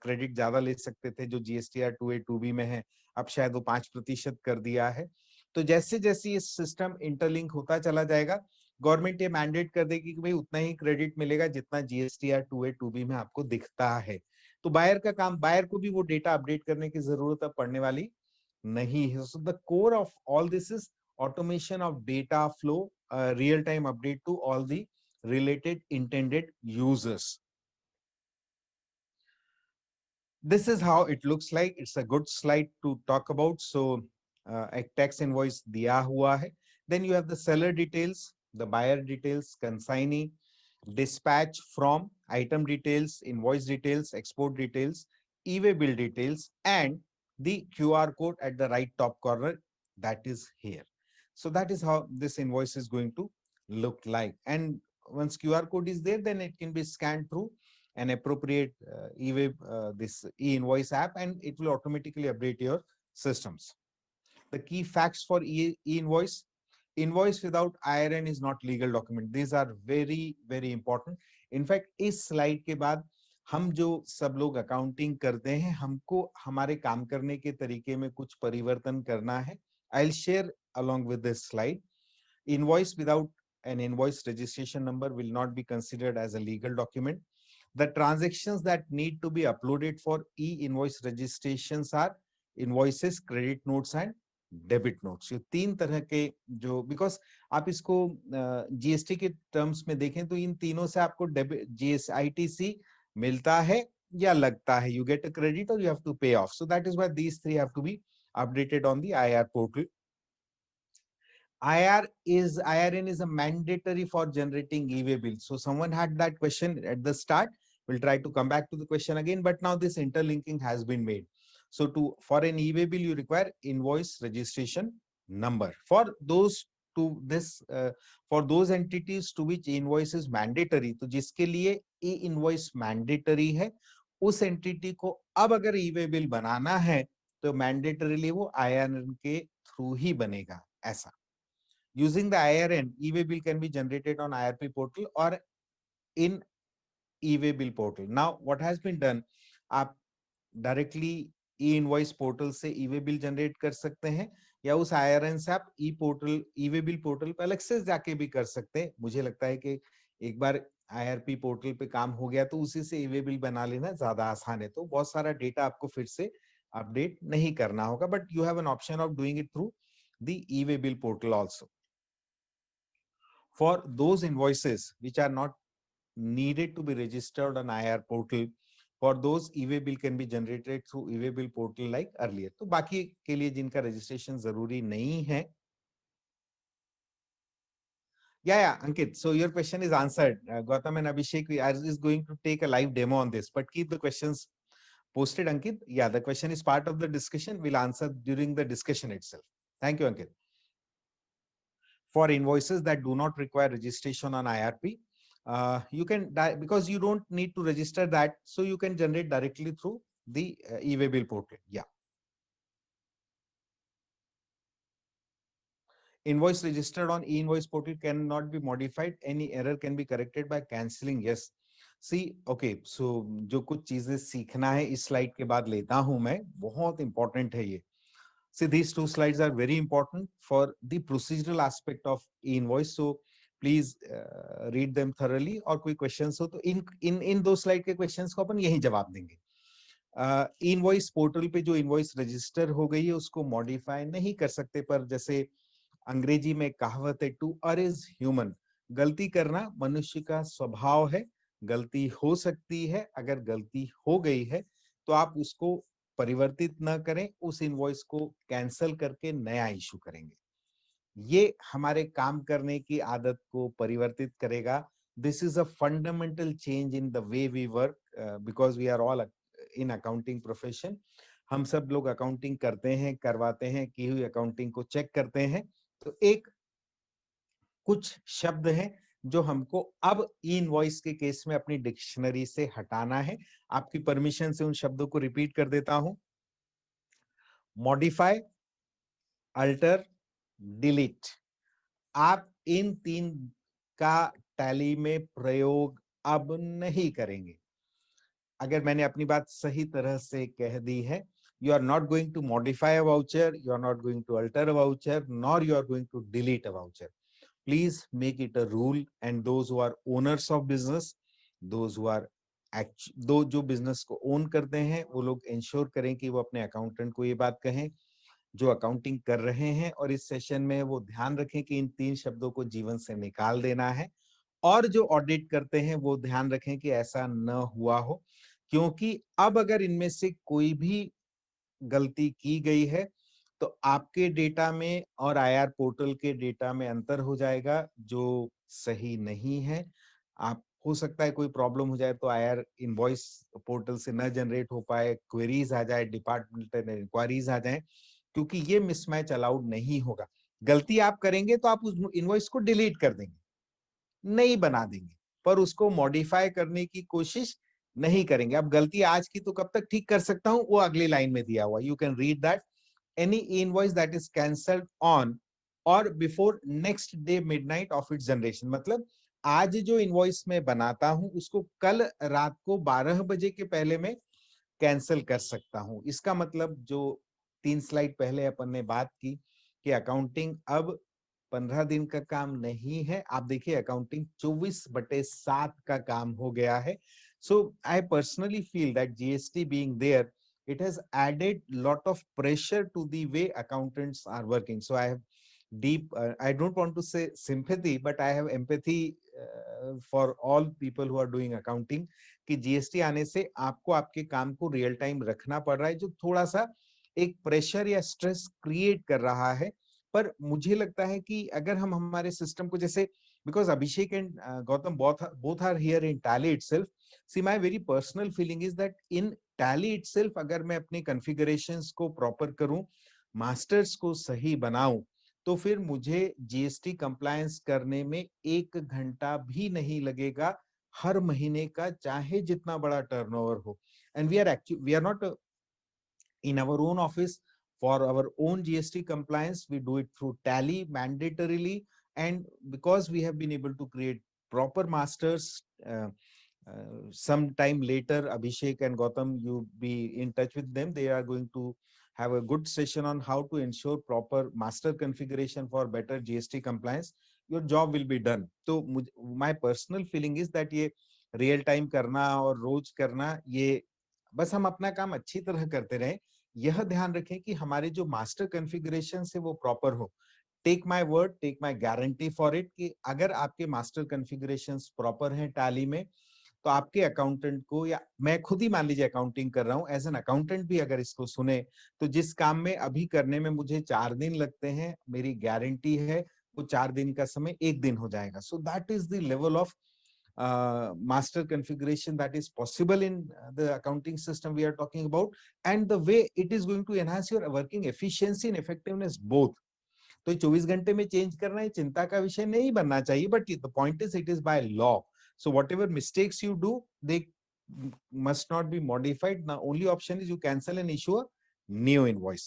credit ज्यादा ले सकते थे जो GSTR 2A 2B में है, अब शायद वो 5% कर दिया है. तो जैसे जैसे ये सिस्टम इंटरलिंक होता चला जाएगा, गवर्नमेंट ये मैंडेट कर देगी कि भाई उतना ही क्रेडिट मिलेगा जितना जीएसटीआर 2A 2B में आपको दिखता है. तो बायर का काम, बायर को भी वो डेटा अपडेट करने की जरूरत अब पड़ने वाली नहीं है. So the core of all this is automation of data flow, real time update to all the related intended users. This is how it looks like. It's a good slide to talk about. So एक tax invoice दिया हुआ है. Then you have the seller details, the buyer details, consignee, dispatch from, item details, invoice details, export details, e-way bill details, and the QR code at the right top corner, that is here. So that is how this invoice is going to look like. And once QR code is there, then it can be scanned through an appropriate e-way this e-invoice app, and it will automatically update your systems. The key facts for e-invoice: invoice without IRN is not legal document. These are very very important. In fact, इस slide के बाद हम जो सब लोग accounting करते हैं, हमको हमारे काम करने के तरीके में कुछ परिवर्तन करना है. I'll share along with this slide. Invoice without an invoice registration number will not be considered as a legal document. The transactions that need to be uploaded for e-invoice registrations are invoices, credit notes and debit notes. ये तीन तरह के जो, because आप इसको GST के terms में देखें तो इन तीनों से आपको डेबिट जीएसआईटीसी मिलता है या लगता है. यू गेट अ क्रेडिट और you have to pay off. So that is why these three have to be updated on the IR portal. IRN is a mandatory for generating e-way bill. So someone had that question at the start. We'll try to come back to the question again, but now this interlinking has been made. So for an e-way bill, you require invoice registration number. For those for those entities to which invoice is mandatory, तो जिसके लिए e-invoice mandatory है, उस entity को अब अगर e-way bill बनाना है तो mandatorily वो IRN के थ्रू ही बनेगा. ऐसा. Using the IRN, e-way bill can be generated on IRP portal or in e-way bill portal. Now, what has been done, आप directly e-invoice portal से e-way bill generate कर सकते हैं, या उस IRN से आप e-way bill portal पे अलग से जाके भी कर सकते हैं. मुझे लगता है कि एक बार IRP पोर्टल पे काम हो गया तो उसी से e-way bill बना लेना ज्यादा आसान है. तो बहुत सारा डेटा आपको फिर से अपडेट नहीं करना होगा, but you have an option of doing it through the e-way bill portal also. For those invoices which are not needed to be registered on IR portal, for those e-way bill can be generated through e-way bill portal like earlier. तो बाकी के लिए जिनका registration जरूरी नहीं है. Yeah, Ankit. So your question is answered. Gautam and Abhishek is going to take a live demo on this, but keep the questions posted, Ankit. Yeah, the question is part of the discussion. We'll answer during the discussion itself. Thank you, Ankit. For invoices that do not require registration on IRP, you can, because you don't need to register that, so you can generate directly through the e-way bill portal. Yeah. Invoice registered on e-invoice portal cannot be modified. Any error can be corrected by canceling. Yes. See, okay. So जो कुछ चीजें सीखना है इस slide के बाद लेता हूं मैं, बहुत इंपॉर्टेंट है ये. See, these two slides are very important for the procedural aspect of e-invoice. So please read them thoroughly. और कोई questions हो तो इन दो slide के questions को अपन यही जवाब देंगे. इनवॉइस पोर्टल पे जो इनवॉइस रजिस्टर हो गई है उसको मॉडिफाई नहीं कर सकते, पर जैसे अंग्रेजी में कहावत है, टू अर इज ह्यूमन, गलती करना मनुष्य का स्वभाव है, गलती हो सकती है. अगर गलती हो गई है तो आप उसको परिवर्तित न करें, उस इनवॉइस को कैंसिल करके नया इशू करेंगे. ये हमारे काम करने की आदत को परिवर्तित करेगा. This is a fundamental change in the way we work, because we are all in accounting profession. हम सब लोग अकाउंटिंग करते हैं, करवाते हैं, की हुई अकाउंटिंग को चेक करते हैं. तो एक कुछ शब्द हैं जो हमको अब ई इनवॉइस के केस में अपनी डिक्शनरी से हटाना है. आपकी परमिशन से उन शब्दों को रिपीट कर देता हूं. Modify, alter, delete. आप इन तीन का टैली में प्रयोग अब नहीं करेंगे. अगर मैंने अपनी बात सही तरह से कह दी है, you are not going to modify a voucher, you are not going to alter a voucher, nor you are going to delete a voucher. Please make it a rule, and those who are owners of business, those who are दो जो business को own करते हैं, वो लोग ensure करें कि वो अपने अकाउंटेंट को ये बात कहें जो अकाउंटिंग कर रहे हैं, और इस सेशन में वो ध्यान रखें कि इन तीन शब्दों को जीवन से निकाल देना है. और जो ऑडिट करते हैं वो ध्यान रखें कि ऐसा न हुआ हो, क्योंकि अब अगर इनमें से कोई भी गलती की गई है तो आपके डेटा में और आईआर पोर्टल के डेटा में अंतर हो जाएगा, जो सही नहीं है. आप हो सकता है कोई प्रॉब्लम हो जाए तो आईआर इनवॉइस पोर्टल से न जनरेट हो पाए, क्वेरीज आ जाए, डिपार्टमेंटल इंक्वायरीज आ जाए, क्योंकि ये मिसमैच अलाउड नहीं होगा. गलती आप करेंगे तो आप उस इनवॉइस को डिलीट कर देंगे, नहीं बना देंगे, पर उसको मॉडिफाई करने की कोशिश नहीं करेंगे. अब गलती आज की तो कब तक ठीक कर सकता हूं, वो अगली लाइन में दिया हुआ. You can read that. Any invoice that is cancelled on or before next day midnight of its generation. मतलब आज जो इनवॉइस में बनाता हूं उसको कल रात को 12 बजे के पहले में कैंसिल कर सकता हूं. इसका मतलब जो 3 स्लाइड पहले अपन ने बात की कि अकाउंटिंग अब 15 दिन का काम नहीं है, आप देखिए अकाउंटिंग 24/7 का काम हो गया है. So I personally feel that GST being there, it has added lot of pressure to the way accountants are working. So I have deep I don't want to say sympathy, but I have empathy for all people who are doing accounting, कि GST आने से आपको आपके काम को real time रखना पड़ रहा है, जो थोड़ा सा एक प्रेशर या स्ट्रेस क्रिएट कर रहा है. पर मुझे लगता है कि अगर हम हमारे सिस्टम को जैसे, because Abhishek and Gautam both are here in Tally itself. See, my very personal feeling is that in Tally itself अगर मैं अपने कॉन्फ़िगरेशंस को प्रॉपर करूं, मास्टर्स को सही बनाऊं, तो फिर मुझे जीएसटी कंप्लायंस करने में 1 घंटा भी नहीं लगेगा हर महीने का, चाहे जितना बड़ा टर्नओवर हो. And we are not in our own office for our own GST compliance. We do it through Tally mandatorily, and because we have been able to create proper masters, sometime later Abhishek and Gautam, you be in touch with them. They are going to have a good session on how to ensure proper master configuration for better GST compliance. Your job will be done. So my personal feeling is that ये real time करना और रोज करना, ये बस हम अपना काम अच्छी तरह करते रहें. यह ध्यान रखें कि हमारे जो मास्टर कॉन्फ़िगरेशन है वो प्रॉपर हो. Take my word, take my guarantee for it, कि अगर आपके मास्टर कॉन्फ़िगरेशंस प्रॉपर हैं टैली में, तो आपके अकाउंटेंट को, या मैं खुद ही मान लीजिए अकाउंटिंग कर रहा हूं, एज एन अकाउंटेंट भी अगर इसको सुने, तो जिस काम में अभी करने में मुझे 4 दिन लगते हैं, मेरी गारंटी है वो 4 दिन का समय 1 दिन हो जाएगा. So that is the level of master configuration that is possible in the accounting system we are talking about, and the way it is going to enhance your working efficiency and effectiveness both. तो 24 घंटे में change करना है चिंता का विषय नहीं बनना चाहिए, but the point is it is by law. So what ever mistakes you do, they must not be modified. The only option is you cancel and issue a new invoice.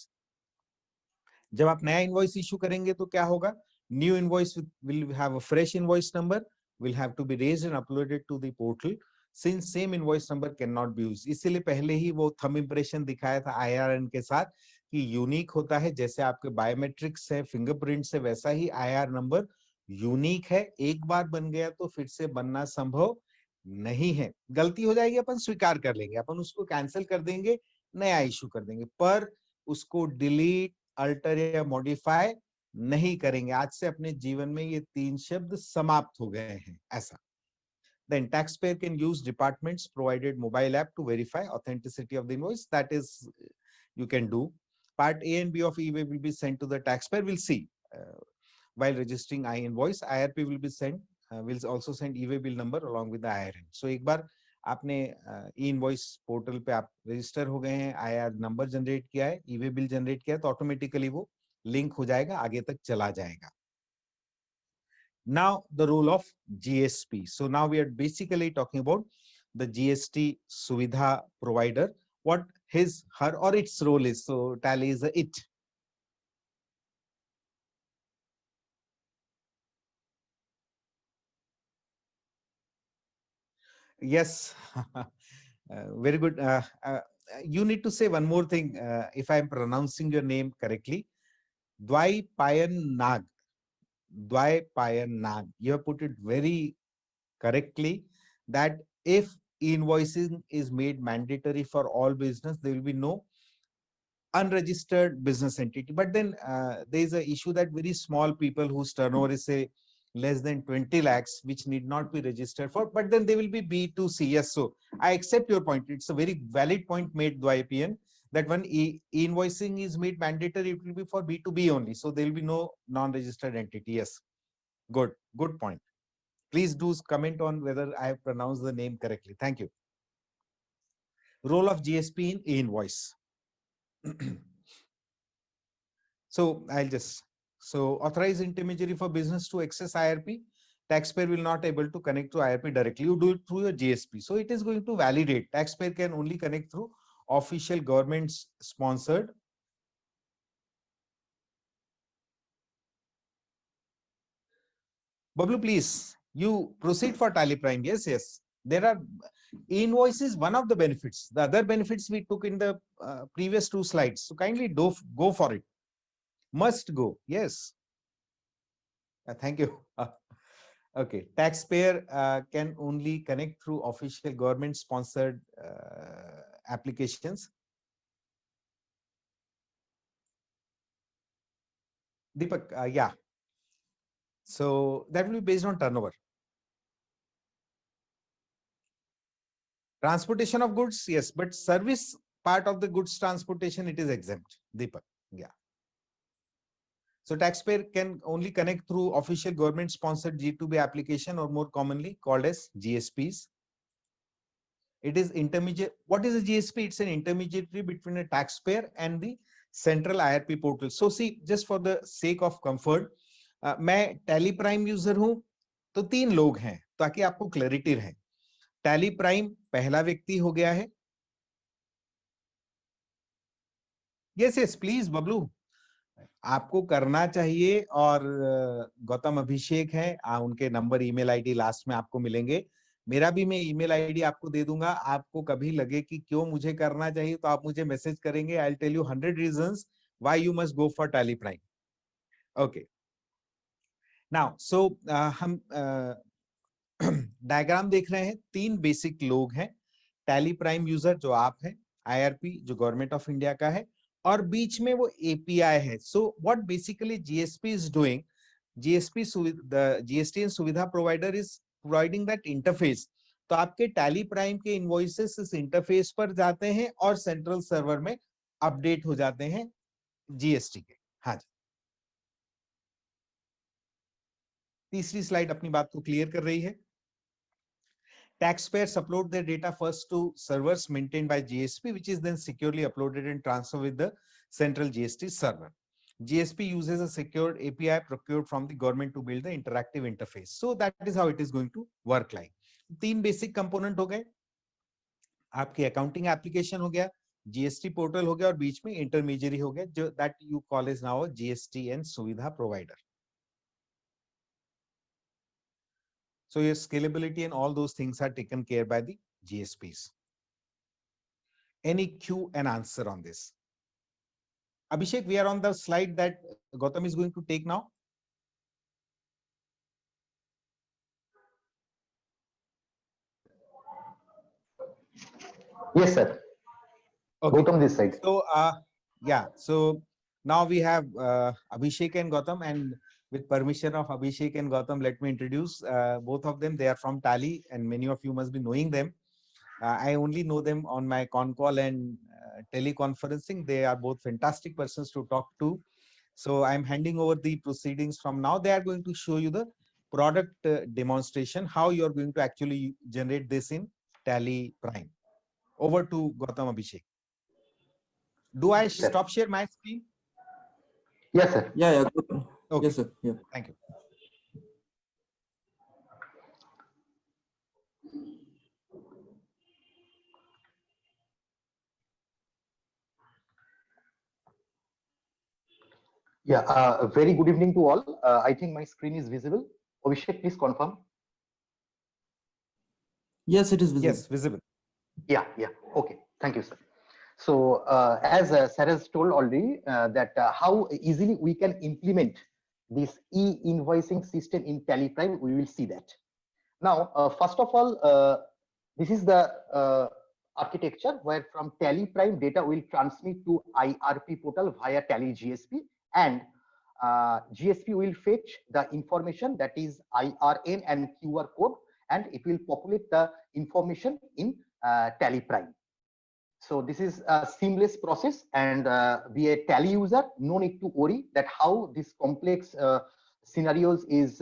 जब आप नया इनवॉइस इशू करेंगे तो क्या होगा, new invoice will have a fresh invoice number, will have to be raised and uploaded to the portal, since same invoice number cannot be used. इसीलिए पहले ही वो थंब इंप्रेशन दिखाया था IRN के साथ कि यूनिक होता है, जैसे आपके बायोमेट्रिक्स है, फिंगरप्रिंट्स है, वैसा ही आईआर नंबर यूनिक है। एक बार बन गया तो फिर से बनना संभव नहीं है। गलती हो जाएगी, अपन स्वीकार कर लेंगे, अपन उसको कैंसिल कर देंगे, नया इशू कर देंगे, पर उसको डिलीट, अल्टर या मॉडिफाई नहीं करेंगे। आज से अपने जीवन में ये 3 शब्द समाप्त हो गए हैं, ऐसा। Then taxpayer can use departments provided mobile app to verify authenticity of the invoice. That is, you can do. Part A and B of e-way will be sent to the taxpayer. We'll see. While registering I-invoice, IRP will be sent. Will also send e-way bill number along with the IRN. So एक बार आपने e-invoice portal पे आप register हो गए हैं, IR number generate किया है, e-way bill generate किया है, तो ऑटोमेटिकली वो लिंक हो जाएगा, आगे तक चला जाएगा। Now the role of GSP. So now we are basically talking about the GST Suvidha provider, what his, her, or its role is. So Tally is the it. Yes, very good. You need to say one more thing, if I am pronouncing your name correctly. Dwai Payan Nag. Dwai Payan Nag. You have put it very correctly, that if invoicing is made mandatory for all business, there will be no unregistered business entity. But then there is a issue that very small people whose turnover is say less than 20 lakhs, which need not be registered for, but then they will be B2C. Yes, so I accept your point. It's a very valid point made by IPN, that when invoicing is made mandatory, it will be for B2B only. So there will be no non-registered entity. Yes, good point. Please do comment on whether I have pronounced the name correctly. Thank you. Role of GSP in e-invoice. So authorize intermediary for business to access IRP. Taxpayer will not able to connect to IRP directly. You do it through your GSP. So it is going to validate. Taxpayer can only connect through official government sponsored. Bablu, please, you proceed for Tally Prime. Yes. There are invoices, one of the benefits. The other benefits we took in the previous 2 slides. So kindly go for it. Must go. Yes. Thank you. Okay, taxpayer can only connect through official government sponsored applications. Deepak, yeah. So that will be based on turnover. Transportation of goods, yes, but service part of the goods transportation, it is exempt. Deepak, yeah. So taxpayer can only connect through official government sponsored G2B application, or more commonly called as GSPs. It is intermediate. What is a GSP? It's an intermediary between a taxpayer and the central IRP portal. So see, just for the sake of comfort, मैं tally Prime user हूं, तो 3 लोग हैं, ताकि आपको clarity रहे। Tally prime पहला व्यक्ति हो गया है। यस प्लीज बबलू, आपको करना चाहिए। और गौतम अभिषेक है, उनके नंबर, ईमेल आईडी लास्ट में आपको मिलेंगे। मेरा भी, मैं ईमेल आईडी आपको दे दूंगा। आपको कभी लगे कि क्यों मुझे करना चाहिए, तो आप मुझे मैसेज करेंगे। I will tell you 100 reasons why you must go for Tally Prime. Okay, now so हम डायग्राम देख रहे हैं। 3 बेसिक लोग हैं। टैली प्राइम यूजर जो आप हैं, आईआरपी जो गवर्नमेंट ऑफ इंडिया का है, और बीच में वो एपीआई है। So what basically GSP is doing, GSP the GST and सुविधा provider is providing that interface. तो आपके टैली प्राइम के इनवॉइसेस इस इंटरफेस पर जाते हैं और सेंट्रल सर्वर में अपडेट हो जाते हैं जीएसटी के। हाँ जी, तीसरी स्लाइड अपनी बात को क्लियर कर रही है। Taxpayers upload their data first to servers maintained by GSP, which is then securely uploaded and transferred with the central GST server. GSP uses a secured API procured from the government to build the interactive interface. So that is how it is going to work like. 3 basic component हो गए, आपकी accounting application हो गया, GST portal हो गया, और बीच में intermediary हो गया, जो that you call is now GST and सुविधा provider. So your scalability and all those things are taken care by the GSPs. Any Q and answer on this? Abhishek, we are on the slide that Gautam is going to take now. Yes, sir. Okay. Gautam this side. So, yeah. So now we have Abhishek and Gautam, and with permission of Abhishek and Gautam, let me introduce both of them. They are from Tally, and many of you must be knowing them. I only know them on my con call and teleconferencing. They are both fantastic persons to talk to. So I'm handing over the proceedings from now. They are going to show you the product demonstration, how you're going to actually generate this in Tally Prime. Over to Gautam, Abhishek. Do I Sir. stop share my screen? Yes, sir. Yeah, good. Okay. Yes, sir. Yeah. Thank you. Yeah, very good evening to all. I think my screen is visible. Abhishek, please confirm. Yes, it is visible. Yes, visible. Yeah. Okay. Thank you, sir. So, as Sir has told already, that how easily we can implement this e-invoicing system in Tally Prime, we will see that. Now, first of all, this is the architecture where from Tally Prime data will transmit to IRP portal via Tally GSP, and GSP will fetch the information, that is IRN and QR code, and it will populate the information in Tally Prime. So this is a seamless process, and be a Tally user, no need to worry that how this complex scenarios is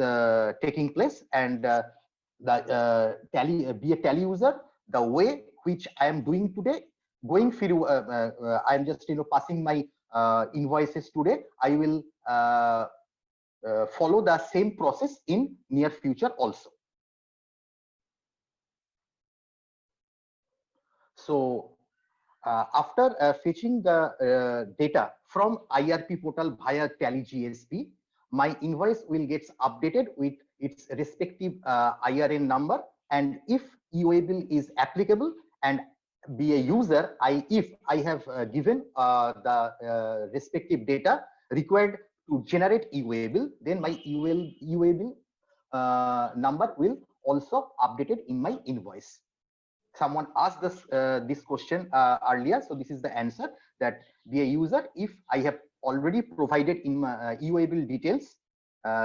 taking place, and be a Tally user the way which I am doing today, going through. I'm just passing my invoices today. I will follow the same process in near future also. So after fetching the data from IRP portal via Tally GSP, my invoice will get updated with its respective IRN number, and if EOA bill is applicable and be a user, if I have given the respective data required to generate EOA bill, then my EOA bill number will also updated in my invoice. Someone asked this question earlier, so this is the answer, that be a user if I have already provided in my EOA bill details,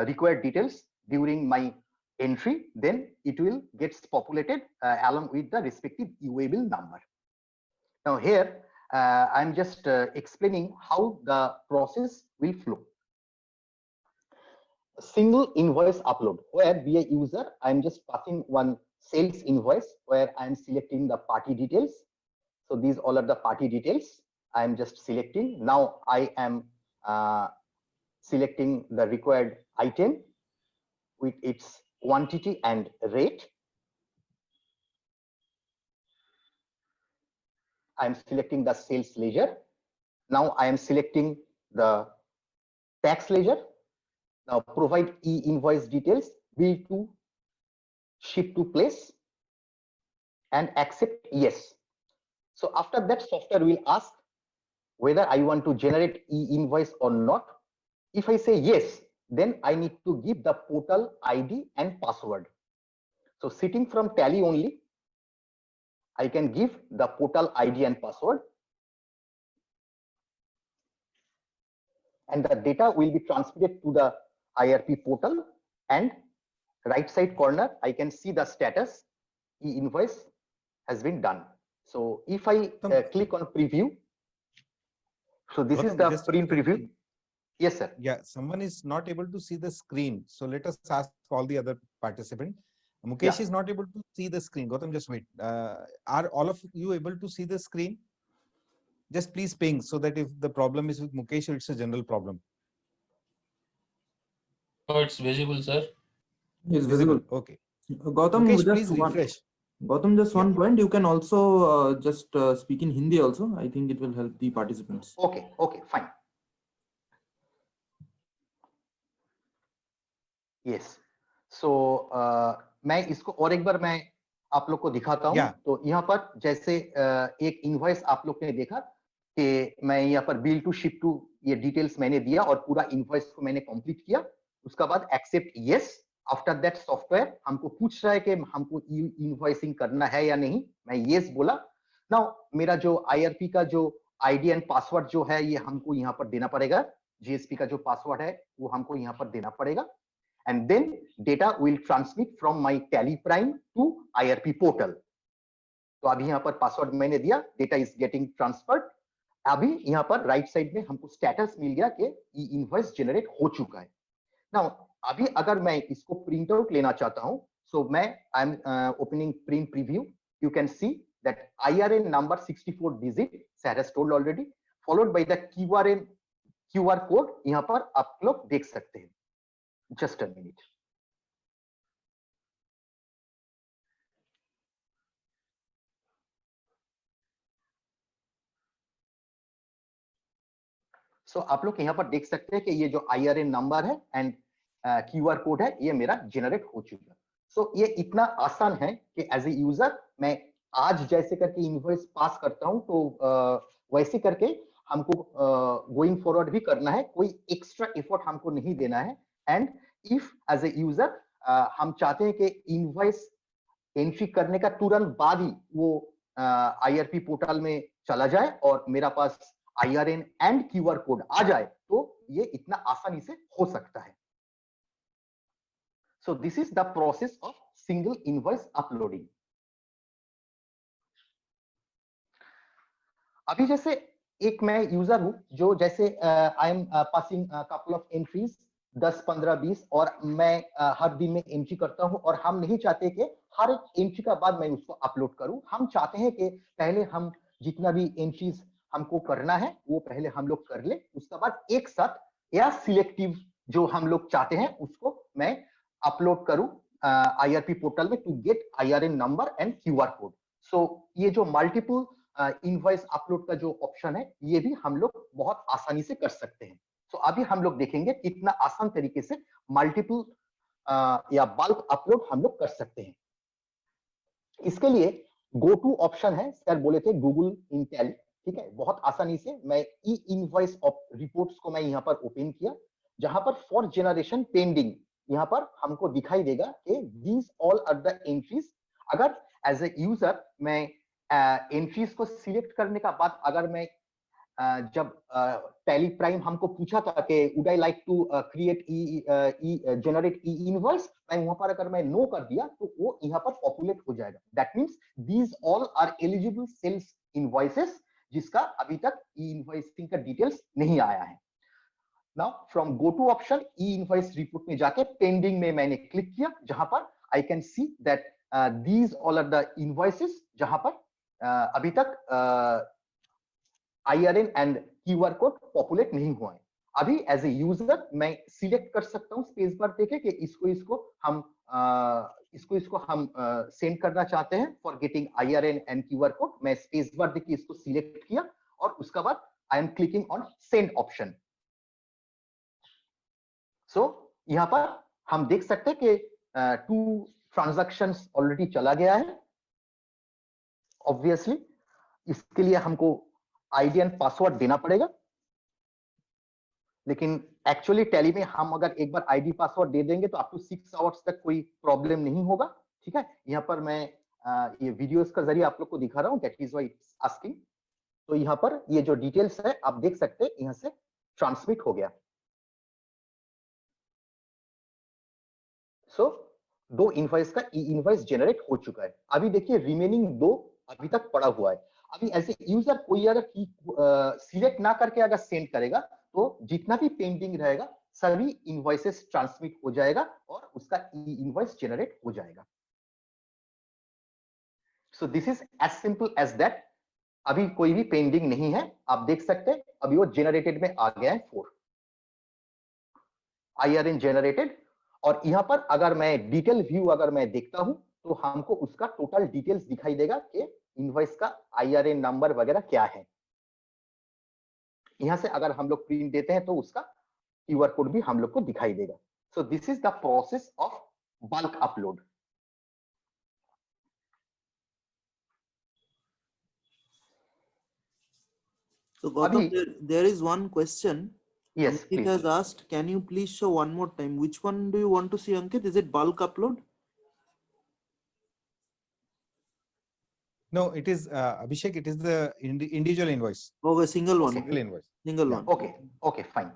required details during my entry, then it will get populated along with the respective EOA bill number. Now here I'm just explaining how the process will flow. Single invoice upload, where be a user, I'm just passing one sales invoice where I'm selecting the party details. So these all are the party details. I'm just selecting. Now I am selecting the required item with its quantity and rate. I'm selecting the sales ledger. Now I am selecting the tax ledger. Now provide e-invoice details, bill to ship to place, and accept yes. So after that, software will ask whether I want to generate e-invoice or not. If I say yes, then I need to give the portal ID and password. So sitting from Tally only, I can give the portal ID and password, and the data will be transmitted to the IRP portal, and right side corner, I can see the status, e-invoice has been done. So if I click on preview, so this is the print preview. Yes, sir. Yeah, someone is not able to see the screen. So let us ask all the other participants. Mukesh is not able to see the screen. Gautam, just wait. Are all of you able to see the screen? Just please ping so that if the problem is with Mukesh, or it's a general problem. Oh, it's visible, sir. It's visible. Okay. Gautam, Mukesh, just please refresh. Gautam, just one point. You can also just speak in Hindi also. I think it will help the participants. Okay, fine. Yes. So मैं इसको और एक बार मैं आप लोग को दिखाता हूँ. तो यहाँ पर जैसे एक इनवॉइस आप लोग ने देखा कि मैं यहाँ पर बिल टू शिप टू ये डिटेल्स मैंने दिया और पूरा इनवॉइस को मैंने कंप्लीट किया। उसका बाद except yes. After that software हमको पूछ रहा है कि हमको इनवॉइसिंग करना है या नहीं, मैं यस बोला। नाउ मेरा जो आईआरपी का जो आईडी एंड पासवर्ड जो है ये हमको यहाँ पर देना पड़ेगा। जीएसपी का जो पासवर्ड है वो हमको यहाँ पर देना पड़ेगा। And then data will transmit from my Tally Prime to IRP portal. तो अभी यहाँ पर पासवर्ड मैंने दिया, डेटा इज गेटिंग ट्रांसफर्ड। अभी यहाँ पर राइट साइड में हमको स्टेटस मिल गया कि ई इनवॉइस जनरेट हो चुका है। नाउ अभी अगर मैं इसको प्रिंट आउट लेना चाहता हूं, सो मैं I am opening print preview. You can see that IRN number 64 digit Sarah has told already, followed by the QR code यहाँ पर आप लोग देख सकते हैं। Just a minute. सो आप लोग यहाँ पर देख सकते हैं कि ये जो IRN नंबर है एंड QR कोड है ये मेरा जनरेट हो चुका है। सो ये इतना आसान है कि एज ए यूजर मैं आज जैसे करके इनवॉइस पास करता हूं तो वैसे करके हमको गोइंग फॉरवर्ड भी करना है, कोई एक्स्ट्रा एफर्ट हमको नहीं देना है। And if as a user हम चाहते हैं कि इनवॉइस एंट्री करने का तुरंत बाद ही वो IRP पोर्टल में चला जाए और मेरा पास IRN एंड QR कोड आ जाए, तो ये इतना आसानी से हो सकता है। So this is the process of single invoice uploading. अभी जैसे एक मैं यूजर हूं जो जैसे I am passing couple of entries 10, 15, 20 और मैं हर दिन में एंट्री करता हूं और हम नहीं चाहते कि हर एक एंट्री का बाद मैं उसको अपलोड करूं। हम चाहते हैं कि पहले हम जितना भी एंट्रीज हमको करना है वो पहले हम लोग कर ले, उसके बाद एक साथ या सिलेक्टिव जो हम लोग चाहते हैं उसको मैं अपलोड करूं IRP पोर्टल में to get IRN number and QR code. So ये जो मल्टीपल इनवॉइस अपलोड का जो ऑप्शन है ये भी हम लोग बहुत आसानी से कर सकते हैं। तो अभी हम लोग देखेंगे कितना आसान तरीके से मल्टीपल या बल्क अपलोड हम लोग कर सकते हैं। इसके लिए गो टू ऑप्शन है, सर बोले थे गूगल इन टैली, ठीक है। बहुत आसानी से मैं ई इनवॉइस रिपोर्ट्स को मैं यहाँ पर ओपन किया, जहां पर फॉर जनरेशन पेंडिंग यहाँ पर हमको दिखाई देगा कि these all are the entries. अगर एज ए यूजर मैं एंट्रीज को सिलेक्ट करने का बाद अगर मैं जब टैली प्राइम हमको पूछा था कि would I like to create generate e invoice, मैं वहां पर अगर मैं नो कर दिया तो वो यहाँ पर पॉपुलेट हो जाएगा। That means these all are eligible sales invoices जिसका अभी तक ई इनवॉइसिंग का डिटेल्स नहीं आया है। Now from go to option e invoice report में जाके पेंडिंग में मैंने क्लिक किया, जहां पर I can see that these all are the invoices जहां पर अभी तक IRN and QR code populate नहीं हुआ है। अभी एज ए यूजर मैं सिलेक्ट कर सकता हूं स्पेस बार देके कि इसको हम सेंड करना चाहते हैं for getting IRN and QR code. मैं स्पेस बार देके इसको सिलेक्ट किया और उसके बाद I am clicking on send option. So यहाँ पर हम देख सकते हैं कि 2 ट्रांजैक्शंस ऑलरेडी चला गया है। ऑब्वियसली इसके लिए हमको आईडी एंड पासवर्ड देना पड़ेगा, लेकिन एक्चुअली टैली में हम अगर एक बार आईडी पासवर्ड दे देंगे तो अप टू 6 आवर्स तक कोई प्रॉब्लम नहीं होगा, ठीक है। यहाँ पर मैं ये वीडियोस का जरिए आप लोग को दिखा रहा हूँ, that is why it's asking. तो यहाँ पर ये जो डिटेल्स है आप देख सकते हैं यहाँ से ट्रांसमिट हो गया। सो 2 इनवॉइस का ई इनवॉइस जनरेट हो चुका है। अभी देखिए रिमेनिंग 2 अभी तक पड़ा हुआ है। अभी ऐसे यूजर कोई अगर सिलेक्ट ना करके अगर सेंड करेगा तो जितना भी पेंडिंग रहेगा सभी इनवॉइसेस ट्रांसमिट हो जाएगा और उसका ई इनवॉइस जनरेट हो जाएगा। So this is as simple as that. अभी कोई भी पेंडिंग नहीं है, आप देख सकते हैं अभी वो जनरेटेड में आ गया है 4 IRN जनरेटेड। और यहाँ पर अगर मैं डिटेल व्यू अगर मैं देखता हूं तो हमको उसका टोटल डिटेल्स दिखाई देगा कि इनवॉइस का IRN नंबर वगैरह क्या है। यहां से अगर हम लोग प्रिंट देते हैं तो उसका QR कोड भी हम लोग को दिखाई देगा। सो this is the process of bulk upload. So Gautam, Abhi, there is one question. yes, Ankit please. has asked, can you please show one more time? Which one do you want to see, Ankit? Is it bulk upload? No, it is Abhishek. It is the individual invoice. Okay, single one. Okay. Single invoice. Single Yeah. one. Okay, okay, fine.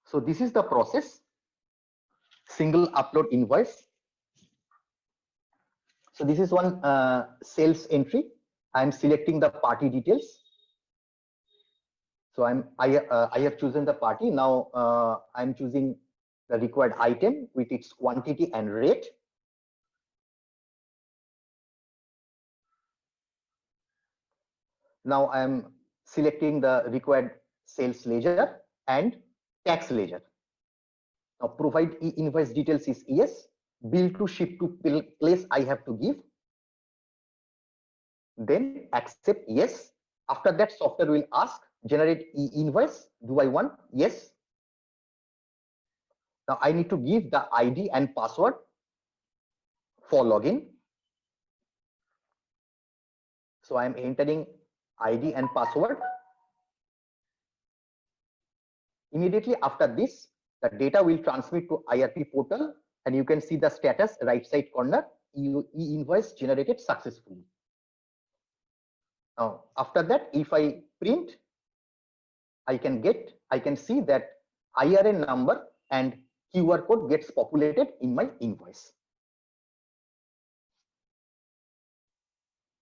So this is the process. Single upload invoice. So this is one sales entry. I'm selecting the party details. So I have chosen the party. Now I'm choosing the required item with its quantity and rate. Now I'm selecting the required sales ledger and tax ledger. Now provide e-invoice details is yes. Bill to ship to place I have to give. Then accept yes. After that, software will ask generate e-invoice. Do I want? Yes. Now I need to give the ID and password for login. So I am entering ID and password. Immediately after this, the data will transmit to IRP portal, and you can see the status right side corner, e-invoice generated successfully. Now, after that, if I print, I can see that IRN number and QR code gets populated in my invoice.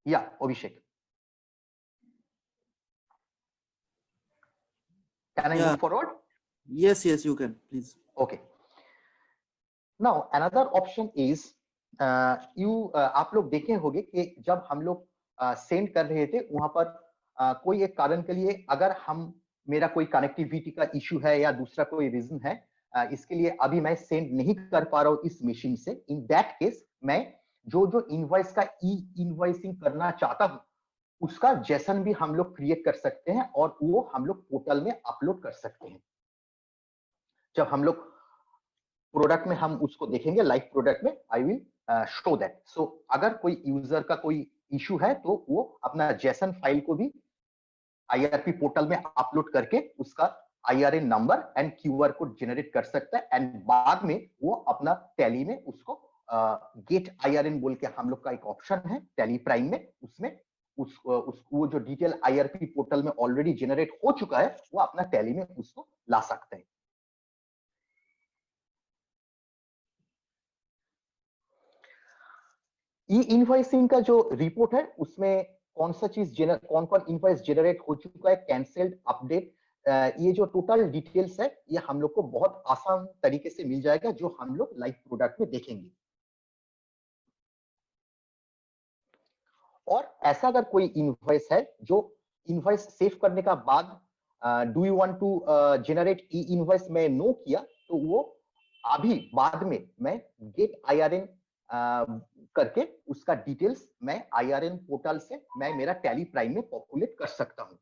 Yeah, Abhishek. Can I move forward? Yes, you can, please. Okay. Now another option is आप लोग देखे होंगे कि जब हम लोग send कर रहे थे वहां पर कोई एक कारण के लिए अगर हम मेरा कोई कनेक्टिविटी का इश्यू है या दूसरा कोई रीजन है इसके लिए अभी मैं सेंड नहीं कर पा रहा हूँ इस मशीन से, इन दैट केस मैं जो इनवॉइस का ई इनवॉइसिंग करना चाहता हूँ उसका जेसन भी हम लोग क्रिएट कर सकते हैं और वो हम लोग पोर्टल में अपलोड कर सकते हैं. जब हम लोग प्रोडक्ट में हम उसको देखेंगे, लाइव प्रोडक्ट में आई विल शो दैट. सो अगर कोई यूजर का कोई इशू है तो वो अपना जेसन फाइल को भी आईआरपी पोर्टल में अपलोड करके उसका IRN number and QR code generate कर सकता है एंड बाद में वो अपना टैली में उसको गेट आईआरएन बोल के हम लोग का एक ऑप्शन है टैली प्राइम में, उसमें वो जो डिटेल आईआरपी पोर्टल में ऑलरेडी जनरेट हो चुका है वो अपना टैली में उसको ला सकते हैं. ई इनवॉइसिंग का जो रिपोर्ट है उसमें कौन सा चीज कौन कौन इनवॉइस जनरेट हो चुका है, कैंसिल्ड, अपडेट, ये जो टोटल डिटेल्स है ये हम लोग को बहुत आसान तरीके से मिल जाएगा जो हम लोग लाइव प्रोडक्ट में देखेंगे. और ऐसा अगर कोई इनवॉइस है जो इनवॉइस सेव करने का बाद do you want to generate e invoice में नो किया तो वो अभी बाद में मैं गेट आईआरएन करके उसका डिटेल्स मैं आईआरएन पोर्टल से मैं मेरा टैली प्राइम में पॉपुलेट कर सकता हूं.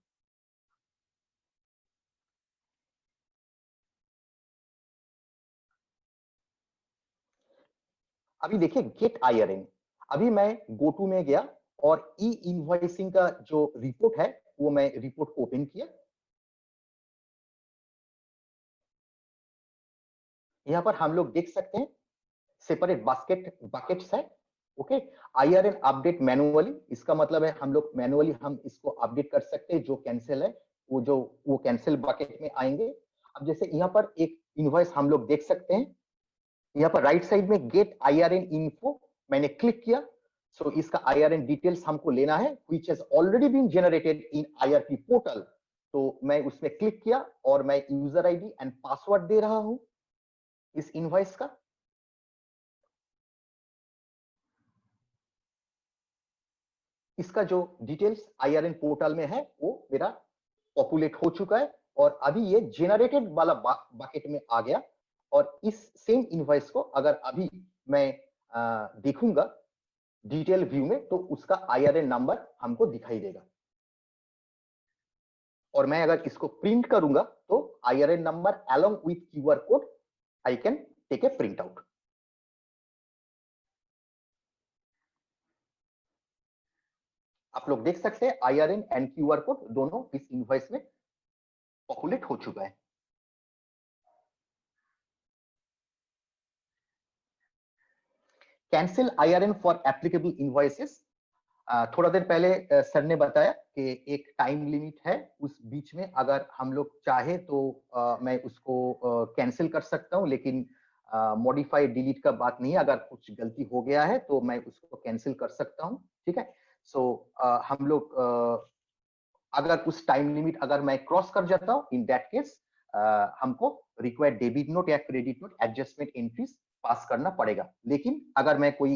अभी देखिए गेट आईआरएन, अभी मैं गो टू में गया और ई इनवॉइसिंग का जो रिपोर्ट है वो मैं रिपोर्ट को ओपन किया. यहां पर हम लोग देख सकते हैं सेपरेट बकेट्स है. ओके, आईआरएन अपडेट मैनुअली, इसका मतलब है हम लोग मैनुअली हम इसको अपडेट कर सकते हैं. जो कैंसिल है वो कैंसिल बकेट में आएंगे. अब जैसे यहाँ पर एक इनवॉइस हम लोग देख सकते हैं, यहाँ पर राइट साइड में गेट आईआरएन इन्फो मैंने क्लिक किया. सो इसका आईआरएन डिटेल्स हमको लेना है which has already been generated in IRP portal. तो मैं उसमें क्लिक किया और मैं यूजर आईडी एंड पासवर्ड दे रहा हूं इस इनवॉइस का. इसका जो डिटेल्स आईआरएन पोर्टल में है वो मेरा पॉपुलेट हो चुका है और अभी ये जेनरेटेड वाला बकेट में आ गया. और इस सेम इनवॉइस को अगर अभी मैं देखूंगा डिटेल व्यू में तो उसका आईआरएन नंबर हमको दिखाई देगा. और मैं अगर इसको प्रिंट करूंगा तो IRN number along with QR code I can take a print out. आप लोग देख सकते हैं IRN एंड QR कोड दोनों इस इनवॉइस में पॉपुलेट हो चुका है। Cancel IRN for applicable invoices. थोड़ा देर पहले सर ने बताया कि एक टाइम लिमिट है, उस बीच में अगर हम लोग चाहे तो मैं उसको कैंसिल कर सकता हूं, लेकिन मॉडिफाई डिलीट का बात नहीं है। अगर कुछ गलती हो गया है तो मैं उसको कैंसिल कर सकता हूं, ठीक है। सो हम लोग अगर उस टाइम लिमिट अगर मैं क्रॉस कर जाता हूं, इन दैट केस हमको रिक्वायर्ड डेबिट नोट या credit note adjustment entries pass करना पड़ेगा। लेकिन अगर मैं कोई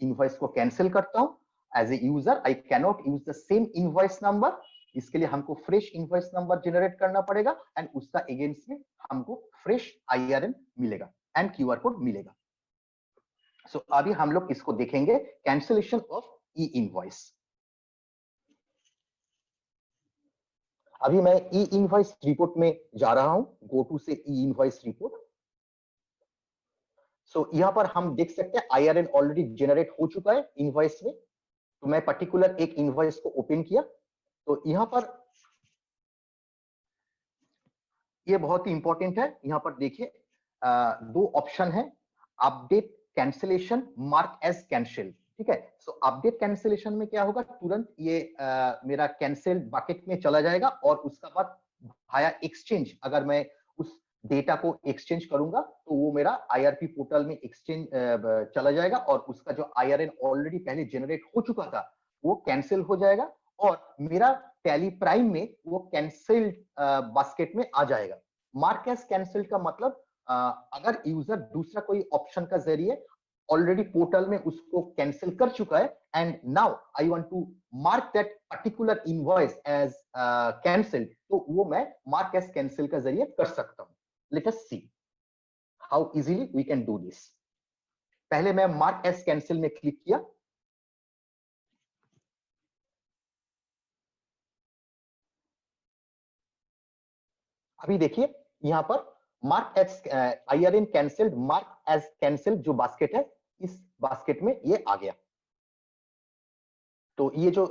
इनवॉइस को कैंसिल करता हूं, as a user I cannot use the same invoice number. इसके लिए हमको फ्रेश इनवॉइस नंबर जनरेट करना पड़ेगा एंड उसका अगेंस्ट में हमको फ्रेश IRN मिलेगा एंड QR कोड मिलेगा। सो अभी हम लोग इसको देखेंगे, कैंसिलेशन ऑफ ई इनवॉइस। अभी मैं ई इनवॉइस रिपोर्ट में जा रहा हूं, गो टू से ई इनवॉइस रिपोर्ट। सो यहाँ पर हम देख सकते हैं IRN ऑलरेडी जनरेट हो चुका है इनवॉइस में। तो मैं पर्टिकुलर एक इनवॉइस को ओपन किया, तो यहाँ पर ये बहुत ही इंपॉर्टेंट है। यहाँ पर देखिए दो ऑप्शन है, update cancellation, mark as cancel, ठीक है। सो अपडेट कैंसिलेशन में क्या होगा, तुरंत ये मेरा कैंसिल बकेट में चला जाएगा और उसका बाद भाया एक्सचेंज अगर मैं उस डेटा को एक्सचेंज करूंगा तो वो मेरा IRP पोर्टल में एक्सचेंज चला जाएगा और उसका जो IRN ऑलरेडी पहले जनरेट हो चुका था वो कैंसिल हो जाएगा और मेरा टैली प्राइम में वो कैंसिल्ड बास्केट में आ जाएगा। मार्क एज कैंसिल्ड का मतलब अगर यूजर दूसरा कोई ऑप्शन का जरिए ऑलरेडी पोर्टल में उसको कैंसिल कर चुका है and now I want to mark that particular invoice as cancelled, तो वो मैं मार्क एज कैंसिल का जरिए कर सकता हूं। Let us see how easily we can do this. पहले मैं मार्क एज कैंसिल में क्लिक किया, अभी देखिए यहाँ पर mark as IRN cancelled, mark as cancelled जो बास्केट है इस बास्केट में ये आ गया। तो ये जो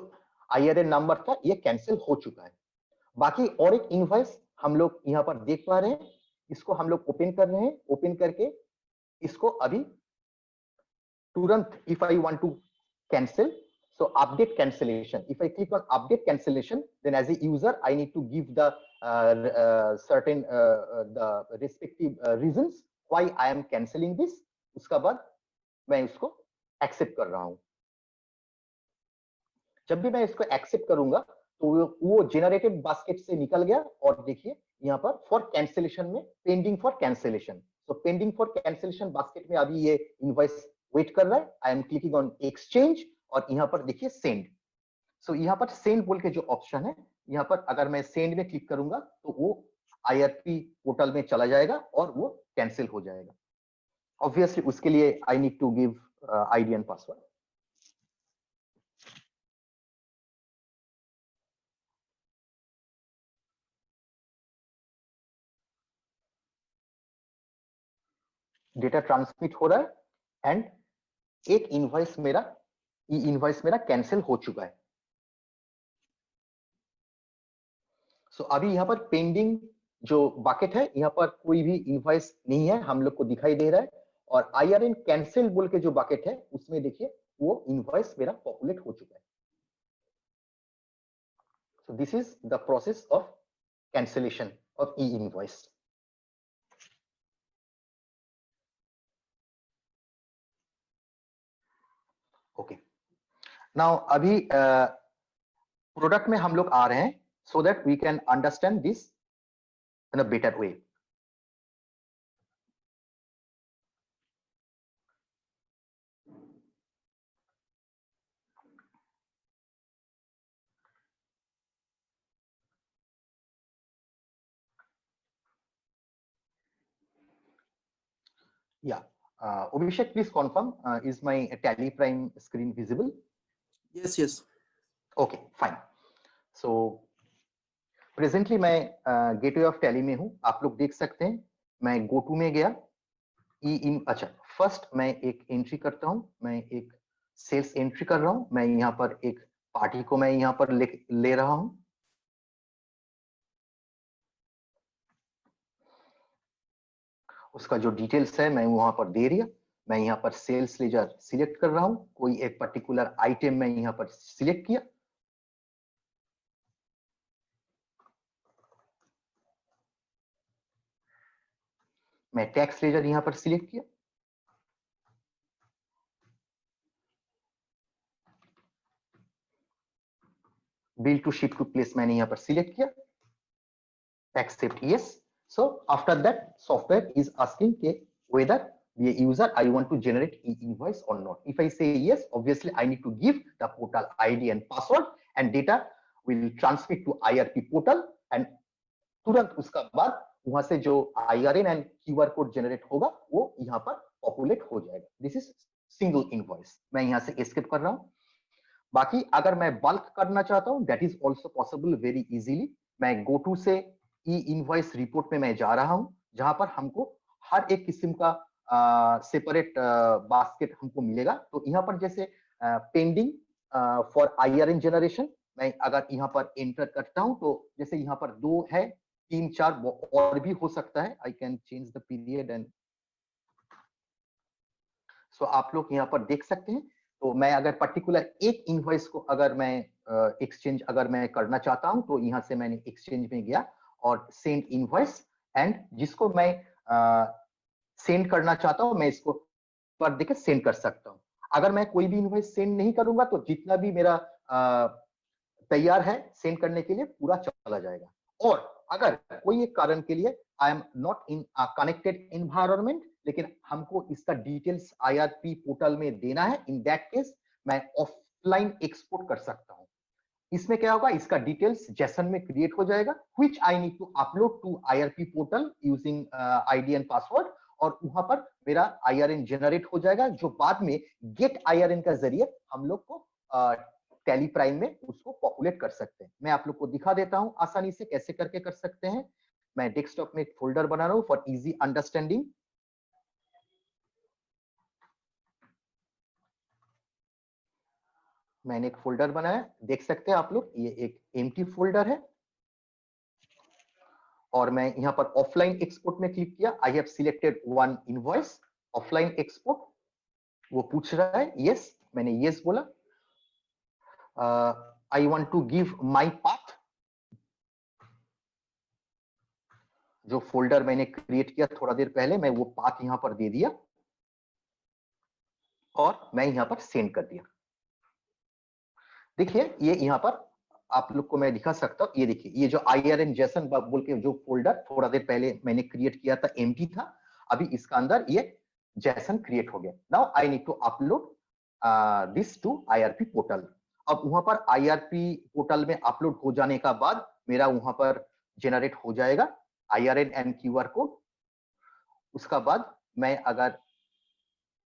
IRN नंबर था ये कैंसिल हो चुका है। बाकी और एक इनवॉइस हम लोग यहाँ पर देख पा रहे हैं, इसको हम लोग ओपन कर रहे हैं। ओपन करके इसको अभी तुरंत if I want to cancel, so update cancellation, if I click on update cancellation, then as a user I need to give the certain the respective reasons why I am canceling this। उसका बाद मैं इसको accept कर रहा हूं। जब भी मैं इसको एक्सेप्ट करूंगा तो वो जेनरेटेड बास्केट से निकल गया और देखिए यहाँ पर फॉर कैंसिलेशन में पेंडिंग फॉर कैंसिलेशन। तो पेंडिंग फॉर कैंसिलेशन बास्केट में अभी ये इनवॉइस वेट कर रहा है। आई एम क्लिकिंग ऑन एक्सचेंज और यहाँ पर देखिए सेंड। सो यहाँ पर सेंड बोल के जो ऑप्शन है, यहाँ पर अगर मैं सेंड में क्लिक करूंगा तो वो IRP पोर्टल में चला जाएगा और वो कैंसिल हो जाएगा। ऑब्वियसली उसके लिए I need to give ID and password. Data transmit हो रहा है एंड एक इनवॉइस मेरा ई इनवॉइस मेरा कैंसिल हो चुका है। सो अभी यहाँ पर पेंडिंग जो बकेट है यहाँ पर कोई भी इनवॉइस नहीं है, हम लोग को दिखाई दे रहा है। और IRN कैंसिल बोल के जो बकेट है उसमें देखिए वो इनवॉइस मेरा पॉपुलेट हो चुका है। सो this is the process of cancellation of E invoice. Okay, now अभी प्रोडक्ट में हम लोग आ रहे हैं so that we can understand this in a better way। Yeah, Abhishek, please confirm, is my Tally Prime screen visible? Yes, yes. Okay, fine. So presently मैं gateway of tally में हूं, आप लोग देख सकते हैं। मैं गो टू में गया, अच्छा फर्स्ट मैं एक एंट्री करता हूं, मैं एक सेल्स एंट्री कर रहा हूं। मैं यहाँ पर एक पार्टी को मैं यहाँ पर ले रहा हूं। उसका जो डिटेल्स है मैं वहां पर दे दिया। मैं यहाँ पर सेल्स लेजर सिलेक्ट कर रहा हूं, कोई एक पर्टिकुलर आइटम मैं यहाँ पर सिलेक्ट किया। मैं टैक्स लेजर यहाँ पर सिलेक्ट किया। Bill to ship to place मैंने यहाँ पर सिलेक्ट किया। Accept yes. So after that, software is asking whether the user I want to generate e-invoice or not. If I say yes, obviously I need to give the portal ID and password, and data will transmit to IRP portal, and तुरंत उसका बाद वहां से जो IRN and QR code generate होगा वो यहाँ पर पॉपुलेट हो जाएगा। This is single invoice. मैं यहाँ से एस्केप कर रहा हूँ। बाकी अगर मैं बल्क करना चाहता हूँ, that is also possible very easily. मैं गो टू से ई इनवॉइस रिपोर्ट में मैं जा रहा हूं, जहां पर हमको हर एक किस्म का सेपरेट बास्केट हमको मिलेगा। तो यहाँ पर जैसे पेंडिंग फॉर IRN जनरेशन, मैं अगर यहाँ पर एंटर करता हूं तो जैसे यहाँ पर 2 है, 3 4 और भी हो सकता है। I can change the period and so आप लोग यहाँ पर देख सकते हैं। तो मैं अगर पर्टिकुलर एक इनवॉइस को अगर मैं एक्सचेंज अगर मैं करना चाहता हूं तो यहाँ से मैंने एक्सचेंज में गया और सेंड इनवॉइस, एंड जिसको मैं सेंड करना चाहता हूं मैं इसको पर देखे सेंड कर सकता हूं। अगर मैं कोई भी इनवॉइस सेंड नहीं करूंगा तो जितना भी मेरा तैयार है सेंड करने के लिए पूरा चला जाएगा। और अगर कोई एक कारण के लिए I am not in connected environment, लेकिन हमको इसका डिटेल्स IRP पोर्टल में देना है, इन दैट केस मैं ऑफलाइन एक्सपोर्ट कर सकता हूं। इसमें क्या होगा, इसका डिटेल्स जेसन में क्रिएट हो जाएगा, which I need to upload to IRP portal using ID and password, और वहां पर मेरा IRN जनरेट हो जाएगा, जो बाद में गेट IRN का जरिए हम लोग को टैली प्राइम में उसको पॉपुलेट कर सकते हैं। मैं आप लोग को दिखा देता हूं आसानी से कैसे करके कर सकते हैं। मैं डेस्कटॉप में एक फोल्डर बना रहा हूं फॉर इजी अंडरस्टैंडिंग। मैंने एक फोल्डर बनाया, देख सकते हैं आप लोग, ये एक एम्प्टी फोल्डर है। और मैं यहाँ पर ऑफलाइन एक्सपोर्ट में क्लिक किया। I have selected one invoice, offline export. वो पूछ रहा है यस, मैंने यस बोला। I want to give my path, जो फोल्डर मैंने क्रिएट किया थोड़ा देर पहले, मैं वो पाथ यहाँ पर दे दिया और मैं यहाँ पर सेंड कर दिया। देखिए ये यहाँ पर आप लोग को मैं दिखा सकता हूँ। ये देखिए, ये जो IRN जेसन बोल के जो फोल्डर थोड़ा देर पहले मैंने क्रिएट किया था एम्प्टी था, अभी इसका अंदर ये जेसन क्रिएट हो गया। Now I need to upload this to IRP portal. अब वहां पर IRP पोर्टल में अपलोड हो जाने का बाद मेरा वहां पर जनरेट हो जाएगा IRN एंड QR कोड। उसका बाद मैं अगर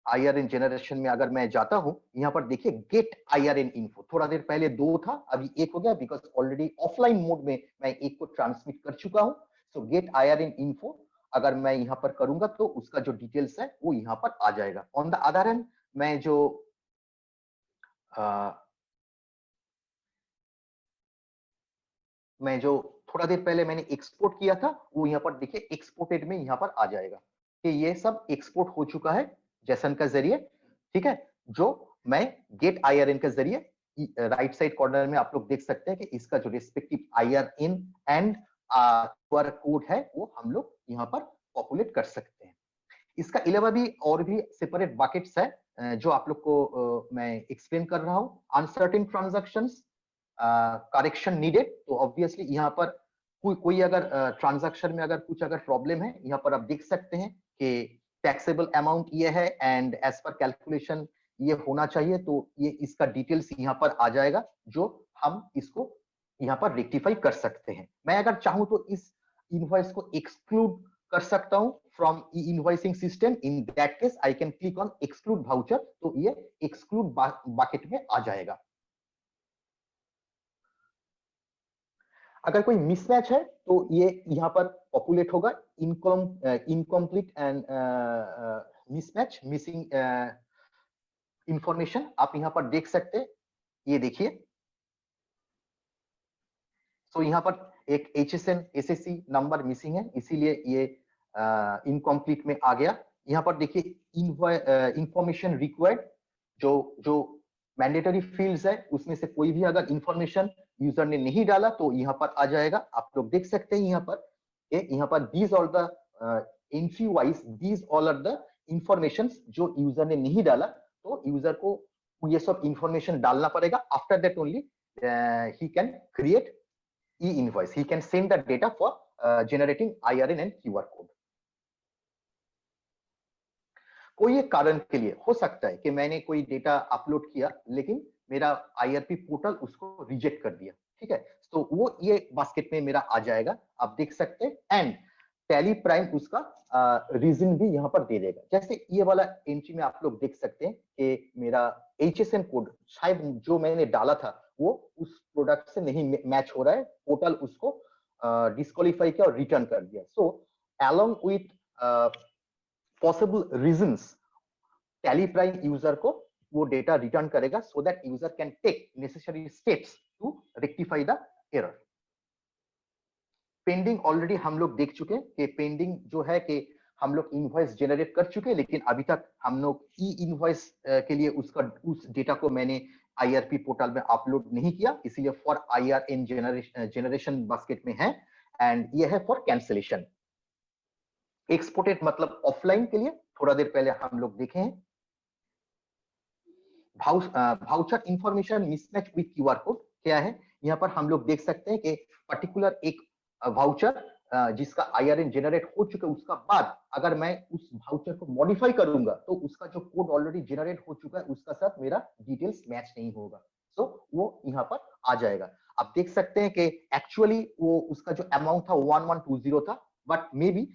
IRN जनरेशन में अगर मैं जाता हूं, यहाँ पर देखिए गेट IRN इन्फो, थोड़ा देर पहले 2 था, अभी 1 हो गया, बिकॉज ऑलरेडी ऑफलाइन मोड में मैं 1 को ट्रांसमिट कर चुका हूं। सो गेट IRN इन्फो अगर मैं यहाँ पर करूंगा तो उसका जो डिटेल्स है वो यहाँ पर आ जाएगा। ऑन द अदर हैंड मैं जो थोड़ा देर पहले मैंने एक्सपोर्ट किया था वो यहाँ पर देखिए एक्सपोर्टेड में यहाँ पर आ जाएगा कि ये सब एक्सपोर्ट हो चुका है जेसन का जरिए। ठीक है, जो मैं गेट IRN के जरिए राइट साइड कॉर्नर में आप लोग देख सकते हैं कि इसका जो respective IRN and QR code है वो हम लोग यहाँ पर पॉपुलेट कर सकते हैं। इसके अलावा भी और भी सेपरेट बकेट्स है जो आप लोग को मैं एक्सप्लेन कर रहा हूँ। अनसर्टेन ट्रांजैक्शंस, करेक्शन नीडेड, तो ऑब्वियसली यहाँ पर कोई अगर ट्रांजैक्शन में अगर कुछ अगर प्रॉब्लम है, यहाँ पर आप देख सकते हैं कि टैक्सेबल अमाउंट ये है एंड एज पर कैलकुलेशन ये होना चाहिए, तो ये इसका डिटेल्स यहाँ पर आ जाएगा, जो हम इसको यहाँ पर रेक्टिफाई कर सकते हैं। मैं अगर चाहूँ तो इस इनवॉइस को एक्सक्लूड कर सकता हूँ from invoicing system. In that case I can click on exclude voucher, तो ये एक्सक्लूड बकेट में आ जाएगा। अगर कोई मिसमैच है तो ये यहाँ पर पॉपुलेट होगा, incomplete and mismatch, missing information. आप यहाँ पर देख सकते हैं, ये देखिए सो यहाँ पर एक HSN SSC नंबर मिसिंग है, इसीलिए ये इनकम्प्लीट में आ गया। यहाँ पर देखिए इंफॉर्मेशन रिक्वायर्ड, जो मैंडेटरी फील्ड्स है उसमें से कोई भी अगर इंफॉर्मेशन यूजर ने नहीं डाला तो यहाँ पर आ जाएगा। आप लोग देख सकते हैं यहाँ पर these all the entry wise, these all are the information जो यूजर ने नहीं डाला, तो यूजर को ये सब इंफॉर्मेशन डालना पड़ेगा। After that only he can create e-invoice, he can send the data for generating IRN and QR code. कोई एक कारण के लिए हो सकता है कि मैंने कोई डेटा अपलोड किया लेकिन मेरा IRP पोर्टल उसको रिजेक्ट कर दिया, ठीक है, तो वो ये बास्केट में मेरा आ जाएगा, आप देख सकते हैं। एंड टैली प्राइम उसका रीजन भी यहाँ पर दे देगा। जैसे ये वाला एंट्री में आप लोग देख सकते हैं कि मेरा HSN कोड शायद जो मैंने डाला था वो उस प्रोडक्ट से नहीं मैच हो रहा है, पोर्टल उसको डिस्क्वालीफाई किया और रिटर्न कर दिया। So along with possible reasons, Tally Prime user को वो डेटा रिटर्न करेगा so that user can take necessary steps to rectify the error. Pending already हम लोग देख चुके हैं कि पेंडिंग जो है कि हम लोग इनवॉइस जनरेट कर चुके हैं, लेकिन अभी तक हम लोग ई-इनवॉइस के लिए उस डेटा को मैंने IRP पोर्टल में अपलोड नहीं किया, इसीलिए फॉर IRN जनरेशन बास्केट में है। एंड ये है फॉर कैंसिलेशन। एक्सपोर्टेड मतलब ऑफलाइन के लिए थोड़ा देर पहले हम लोग देखे हैं। Voucher information mismatch with QR code क्या है, यहाँ पर हम लोग देख सकते हैं कि पर्टिकुलर एक वाउचर जिसका IRN जनरेट हो चुका है, उसका बाद अगर मैं उस वाउचर को मॉडिफाई करूंगा तो उसका जो कोड ऑलरेडी जनरेट हो चुका है उसका साथ मेरा डिटेल्स मैच नहीं होगा, तो वो यहाँ पर आ जाएगा। आप देख सकते हैं कि एक्चुअली वो उसका जो अमाउंट था 1120 था, बट मे बी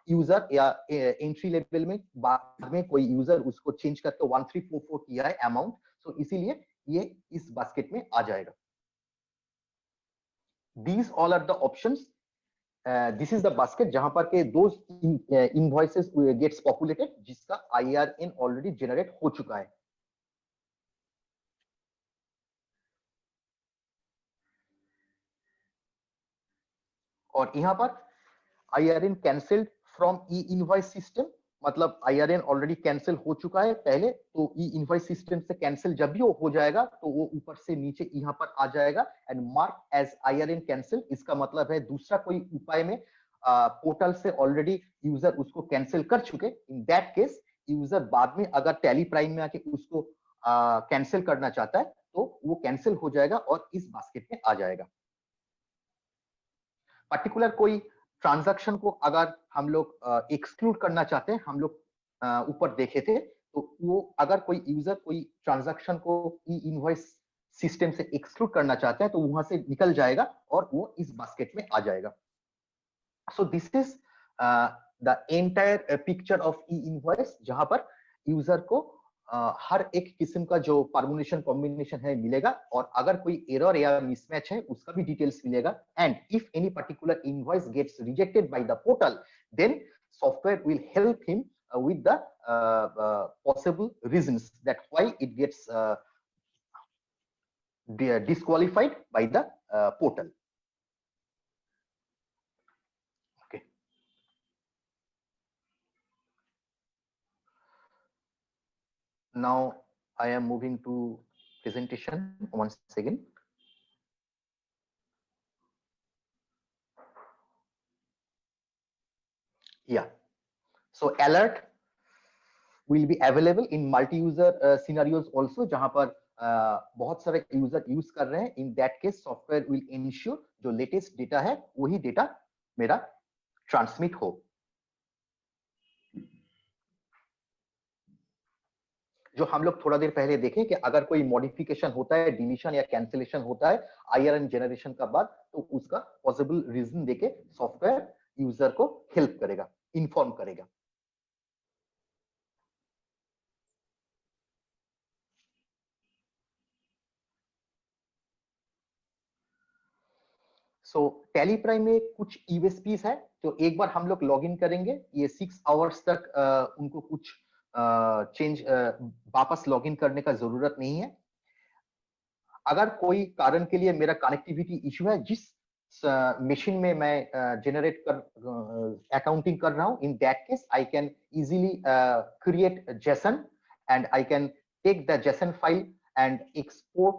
यूजर या एंट्री लेवल में बाद में कोई यूजर उसको चेंज करके 1344 किया है अमाउंट, तो इसीलिए ये इस बास्केट में आ जाएगा। These all are the options. This is the basket जहां पर के those invoices gets populated जिसका IRN already generate हो चुका है। और यहाँ पर IRN cancelled from e-invoice system, मतलब IRN ऑलरेडी कैंसिल हो चुका है पहले, तो ई-इनवॉइस सिस्टम से कैंसिल जब भी हो जाएगा तो वो ऊपर से नीचे यहाँ पर आ जाएगा and mark as IRN cancel. इसका मतलब है दूसरा कोई उपाय में पोर्टल से ऑलरेडी यूजर उसको कैंसिल कर चुके, इन दैट केस यूजर बाद में अगर टैली प्राइम में आके उसको कैंसिल करना चाहता है तो वो कैंसिल हो जाएगा और इस बास्केट में आ जाएगा। पर्टिकुलर कोई ट्रांजैक्शन को अगर हम लोग एक्सक्लूड करना चाहते हैं, हम लोग ऊपर देखे थे, तो वो अगर कोई यूजर कोई ट्रांजैक्शन को ई-इनवॉइस सिस्टम से एक्सक्लूड करना चाहते हैं तो वहां से निकल जाएगा और वो इस बास्केट में आ जाएगा। So this is the entire picture of e-invoice, जहां पर यूजर को हर एक किस्म का जो परम्यूटेशन कॉम्बिनेशन है मिलेगा और अगर कोई एरर या मिसमैच है उसका भी डिटेल्स मिलेगा। And if any particular invoice gets rejected by the portal, then software will help him with the possible reasons that why it gets disqualified by the portal. Okay. Now I am moving to presentation once again. Yeah. So alert will be available in multi-user scenarios also, जहां पर बहुत सारे user use कर रहे हैं। In that case software will ensure जो latest data है वही डेटा मेरा ट्रांसमिट हो। जो हम लोग थोड़ा देर पहले देखें कि अगर कोई मॉडिफिकेशन होता है, डिलीशन या कैंसिलेशन होता है IRN जनरेशन का बाद, तो उसका पॉसिबल रीजन देके सॉफ्टवेयर यूजर को हेल्प करेगा, इन्फॉर्म करेगा। सो टैली प्राइम में कुछ यूएसपीस है, तो एक बार हम लोग लॉग इन करेंगे, ये 6 आवर्स तक उनको कुछ चेंज वापस लॉग इन करने का जरूरत नहीं है। अगर कोई कारण के लिए मेरा कनेक्टिविटी इशू है, जिस मशीन में मैं जनरेट कर अकाउंटिंग कर रहा हूँ, in that case I can easily create a JSON and I can take the JSON file and export,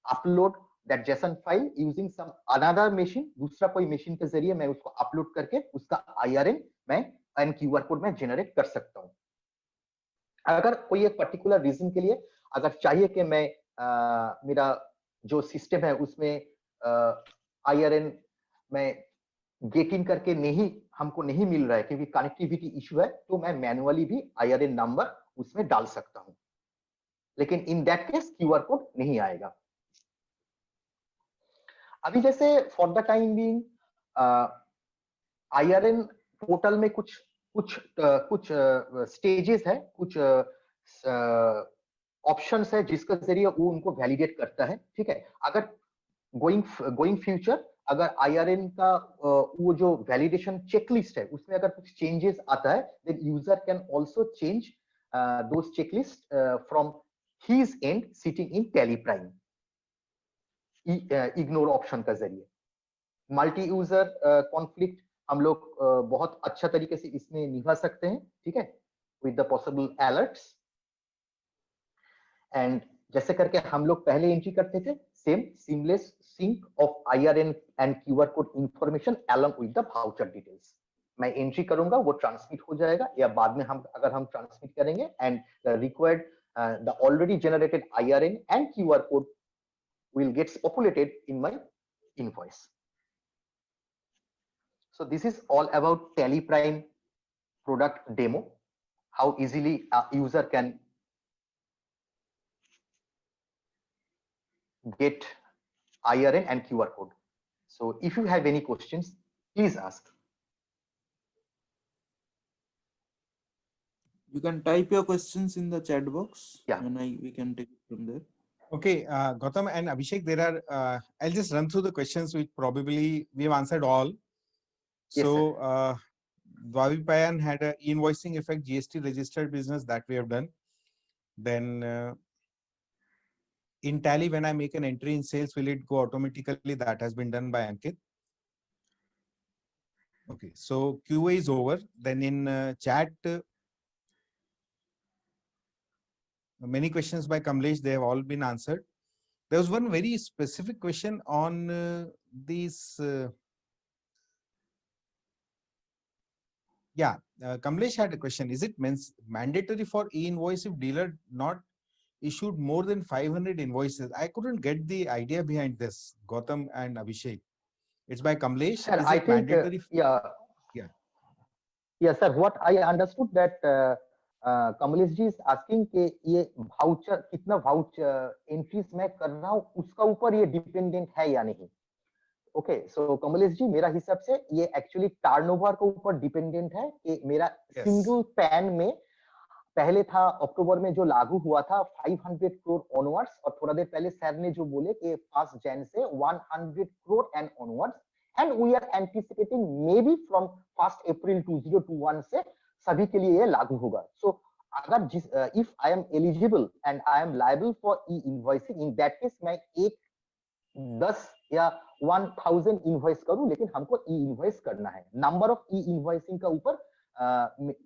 upload that JSON file using some another machine, दूसरा कोई machine के जरिए मैं उसको upload करके उसका IRN मैं and QR कोड में जनरेट कर सकता हूँ। अगर कोई एक पर्टिकुलर रीजन के लिए अगर चाहिए कि मैं मेरा जो सिस्टम है उसमें IRN में गेट इन करके नहीं हमको नहीं मिल रहा है क्योंकि कनेक्टिविटी इशू है, तो मैं मैनुअली भी IRN नंबर उसमें डाल सकता हूं, लेकिन in that case QR code नहीं आएगा। अभी जैसे for the time being IRN portal में कुछ स्टेजेस है, कुछ ऑप्शंस है जिसके जरिए वो उनको वैलिडेट करता है। ठीक है, अगर गोइंग फ्यूचर अगर IRN का वो जो वैलिडेशन चेकलिस्ट है उसमें अगर कुछ चेंजेस आता है, then user can also change those checklist from his end sitting in Tally Prime ignore option का जरिए। मल्टी यूजर कॉन्फ्लिक्ट हम लोग बहुत अच्छा तरीके से इसमें निभा सकते हैं। ठीक है, with the possible alerts and जैसे करके हम लोग पहले एंट्री करते थे, same seamless sync of IRN and QR code information along with the voucher details. मैं एंट्री करूंगा, वो ट्रांसमिट हो जाएगा, या बाद में हम अगर हम ट्रांसमिट करेंगे and the required the already generated IRN and QR code will gets populated in my invoice. So this is all about Tally Prime product demo, how easily a user can get IRN and QR code. So if you have any questions, please ask. You can type your questions in the chat box. Yeah. And we can take it from there. Okay, Gautam and Abhishek, there are, I'll just run through the questions which probably we have answered all. Yes, So, Dwavipayan had a invoicing effect GST registered business that we have done. Then in Tally, when I make an entry in sales, will it go automatically? That has been done by Ankit. Okay, so QA is over. Then in chat, many questions by Kamlesh, they have all been answered. There was one very specific question on these. Kamlesh had a question. Is it mandatory for e-invoice if dealer not issued more than 500 invoices? I couldn't get the idea behind this, Gautam and Abhishek. It's by Kamlesh. Sir, Is I it think, mandatory? Yeah, sir. What I understood that Kamlesh ji is asking कि ये voucher कितना voucher entries मैं कर रहा हूँ उसका ऊपर ये dependent है या नहीं। ओके, सो कमलेश जी, मेरा हिसाब से ये एक्चुअली टर्नओवर के ऊपर डिपेंडेंट है कि मेरा सिंगल पैन में पहले था अक्टूबर में जो लागू हुआ था 500 करोड़ ऑनवर्ड्स, और थोड़ा देर पहले सर ने जो बोले कि 1 जन से 100 crore and onwards, and we are anticipating may be from 1 April 2021 से सभी के लिए ये लागू होगा। सो अगर if I am eligible and I am liable for E invoicing, in that case मैं 10 या 1000 इनवॉइस करूं, लेकिन हमको ई इनवॉइस करना है। नंबर ऑफ ई इनवॉइसिंग का ऊपर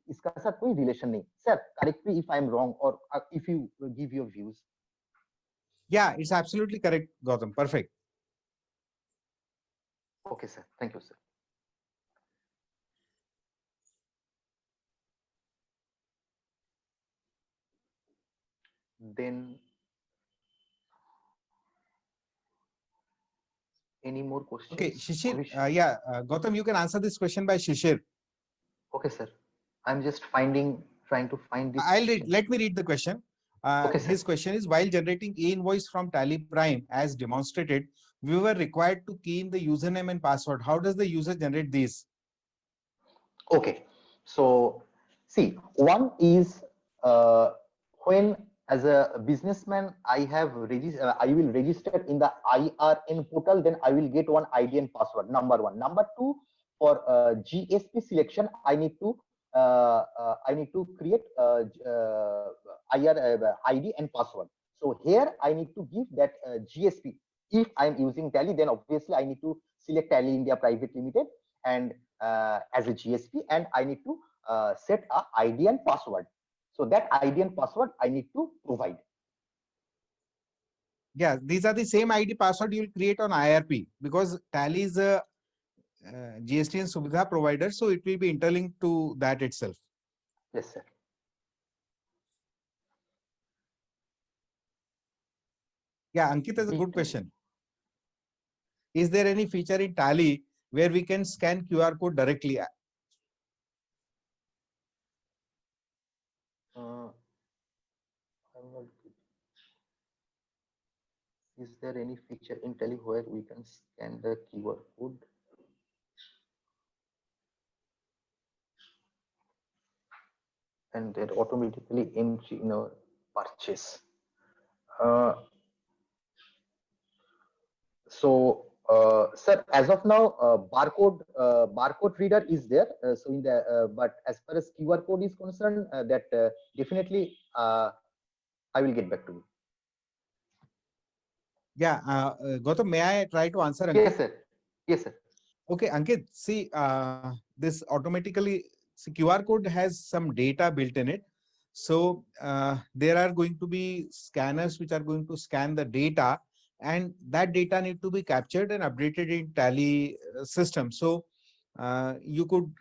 इसका साथ कोई रिलेशन नहीं। Sir, correct me if I am wrong और if you give your views. Yeah, it's absolutely correct, Gautam. Perfect. Okay, sir. Thank you, sir. Then any more questions? Okay, Shishir. Gautam, you can answer this question by Shishir. Okay, sir. I'm just trying to find this. Let me read the question. Okay, his question is, while generating e-invoice from Tally Prime as demonstrated, we were required to key in the username and password. How does the user generate these? Okay, so see, one is when as a businessman I will register in the IRN portal, then I will get one ID and password, number one. Number two, for GSP selection, I need to create ID and password. So here I need to give that GSP. If I am using Tally, then obviously I need to select Tally India Private Limited and as a GSP, and I need to set a ID and password. So that ID and password I need to provide. Yeah, these are the same ID password you'll create on IRP because Tally is a GST and Subhidha provider, so it will be interlinked to that itself. Yes, sir. Yeah, Ankit has a good question. Is there any feature in Tally where we can scan QR code directly? Is there any feature in Tally where we can scan the QR code? And then automatically entry in our purchase. Sir, as of now, barcode reader is there. So in the but as far as QR code is concerned, that definitely I will get back to you. Yeah, Gautam, may I try to answer? Ankit? Yes, sir. Yes, sir. Okay, Ankit, see, this automatically, see, QR code has some data built in it. So there are going to be scanners which are going to scan the data, and that data need to be captured and updated in Tally system. So you could,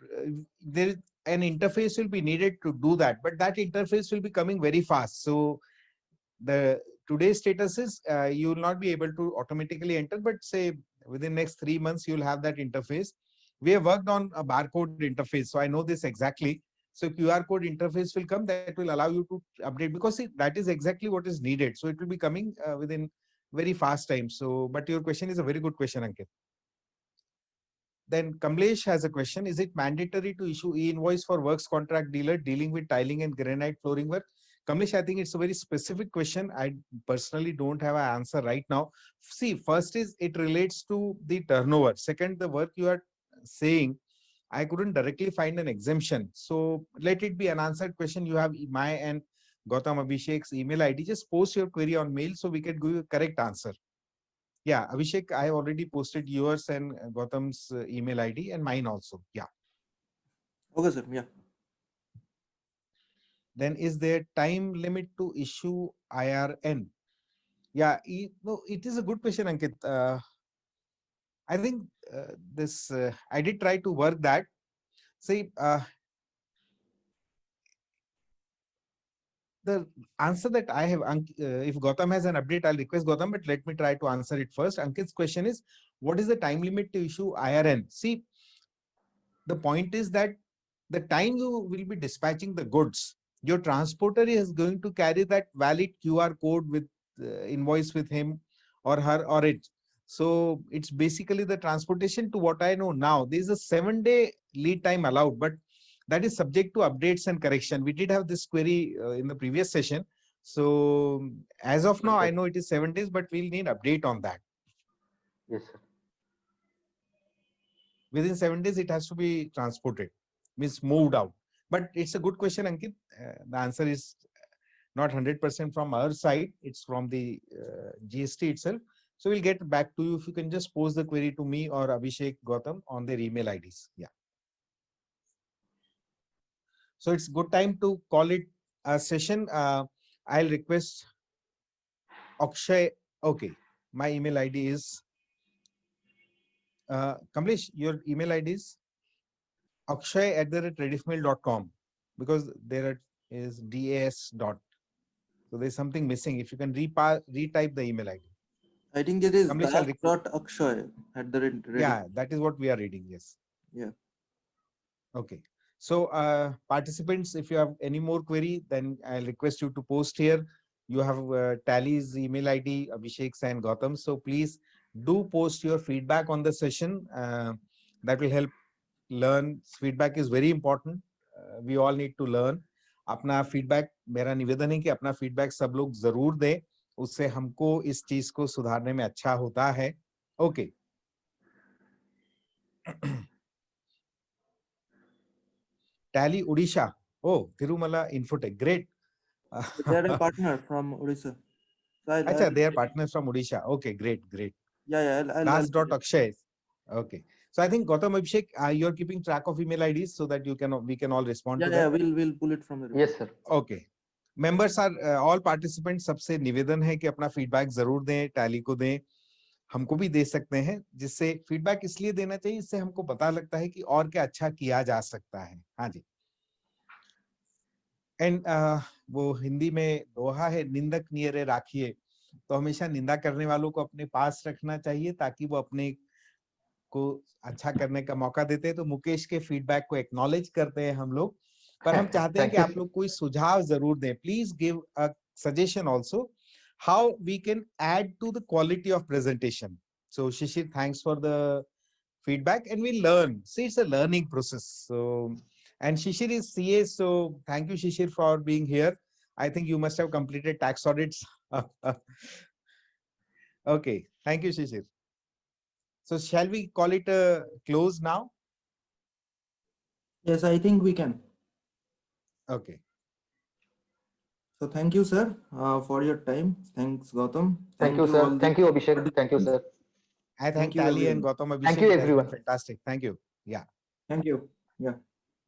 there is an interface will be needed to do that, but that interface will be coming very fast. So the today's status is you will not be able to automatically enter, but say within next 3 months you'll have that interface. We have worked on a barcode interface, so I know this exactly. So QR code interface will come that will allow you to update, because see, that is exactly what is needed. So it will be coming within very fast time. So, but your question is a very good question, Ankit. Then Kamlesh has a question. Is it mandatory to issue e-invoice for works contract dealer dealing with tiling and granite flooring work? Kamlesh, I think it's a very specific question. I personally don't have an answer right now. See, first is it relates to the turnover. Second, the work you are saying, I couldn't directly find an exemption. So let it be an answered question. You have my and Gautam Abhishek's email ID. Just post your query on mail so we can give you a correct answer. Yeah, Abhishek, I have already posted yours and Gautam's email ID and mine also. Yeah. Okay, sir. Yeah. Then is there time limit to issue IRN? Yeah, no, it is a good question, Ankit. I think I did try to work that. See, the answer that I have, if Gautam has an update, I'll request Gautam, but let me try to answer it first. Ankit's question is, what is the time limit to issue IRN? See, the point is that the time you will be dispatching the goods, your transporter is going to carry that valid QR code with invoice with him or her or it. So it's basically the transportation. To what I know now, there is a 7-day lead time allowed, but that is subject to updates and correction. We did have this query in the previous session. So as of now, I know it is 7 days, but we'll need update on that. Yes, sir. Within 7 days, it has to be transported, means moved out. But it's a good question, Ankit. The answer is not 100% from our side. It's from the GST itself. So we'll get back to you. If you can just post the query to me or Abhishek, Gautam on their email IDs. Yeah. So it's good time to call it a session. I'll request Akshay. Okay. My email ID is Kamlesh, your email ID is akshay@rediffmail.com, because there is DAS dot. So there's something missing. If you can retype the email ID. I think it is Kamlesh, Akshay at the rate. Yeah, that is what we are reading. Yes. Yeah. Okay. So participants, if you have any more query, then I'll request you to post here. You have Tally's email ID, Abhishek's and Gautam. So please do post your feedback on the session. That will help learn. Feedback is very important. We all need to learn. अपना feedback, मेरा निवेदन है कि अपना feedback सब लोग जरूर दें, उससे हमको इस चीज को सुधारने में अच्छा होता है. Okay. Tally Odisha. Oh, Tirumala Infotech. Great. They are a partner from Odisha. So Acha, they are partners from Odisha. Okay, great, great. Yeah, yeah. Das.Akshay. Okay. So I think Gautam Abhishek, you're keeping track of email IDs so that we can all respond Yeah, to yeah, that. we'll pull it from the report. Yes, sir. Okay. Members are all participants. सबसे निवेदन है कि अपना feedback जरूर दें, tally को दें, हमको भी दे सकते हैं, जिससे फीडबैक इसलिए देना चाहिए, इससे हमको पता लगता है कि और क्या अच्छा किया जा सकता है. हाँ जी. एंड वो हिंदी में दोहा है, निंदक नियरे राखिए. तो हमेशा निंदा करने वालों को अपने पास रखना चाहिए ताकि वो अपने को अच्छा करने का मौका देते हैं. तो मुकेश के फीडबैक को एक्नॉलेज करते हैं हम लोग, पर हम चाहते हैं कि आप लोग कोई सुझाव जरूर दें. Please give a suggestion also how we can add to the quality of presentation. So Shishir, thanks for the feedback, and we learn. See, it's a learning process. So, and Shishir is CA, so thank you, Shishir, for being here. I think you must have completed tax audits. Okay, thank you, Shishir. So shall we call it a close now? Yes, I think we can. Okay. So thank you, sir, for your time. Thanks, Gautam. Thank you, all sir. the Thank you, Abhishek. Thank you, sir. I thank you, Tali and everyone. Gautam Abhishek. Thank you, It has been everyone. fantastic. Thank you. Yeah. Thank you. Yeah.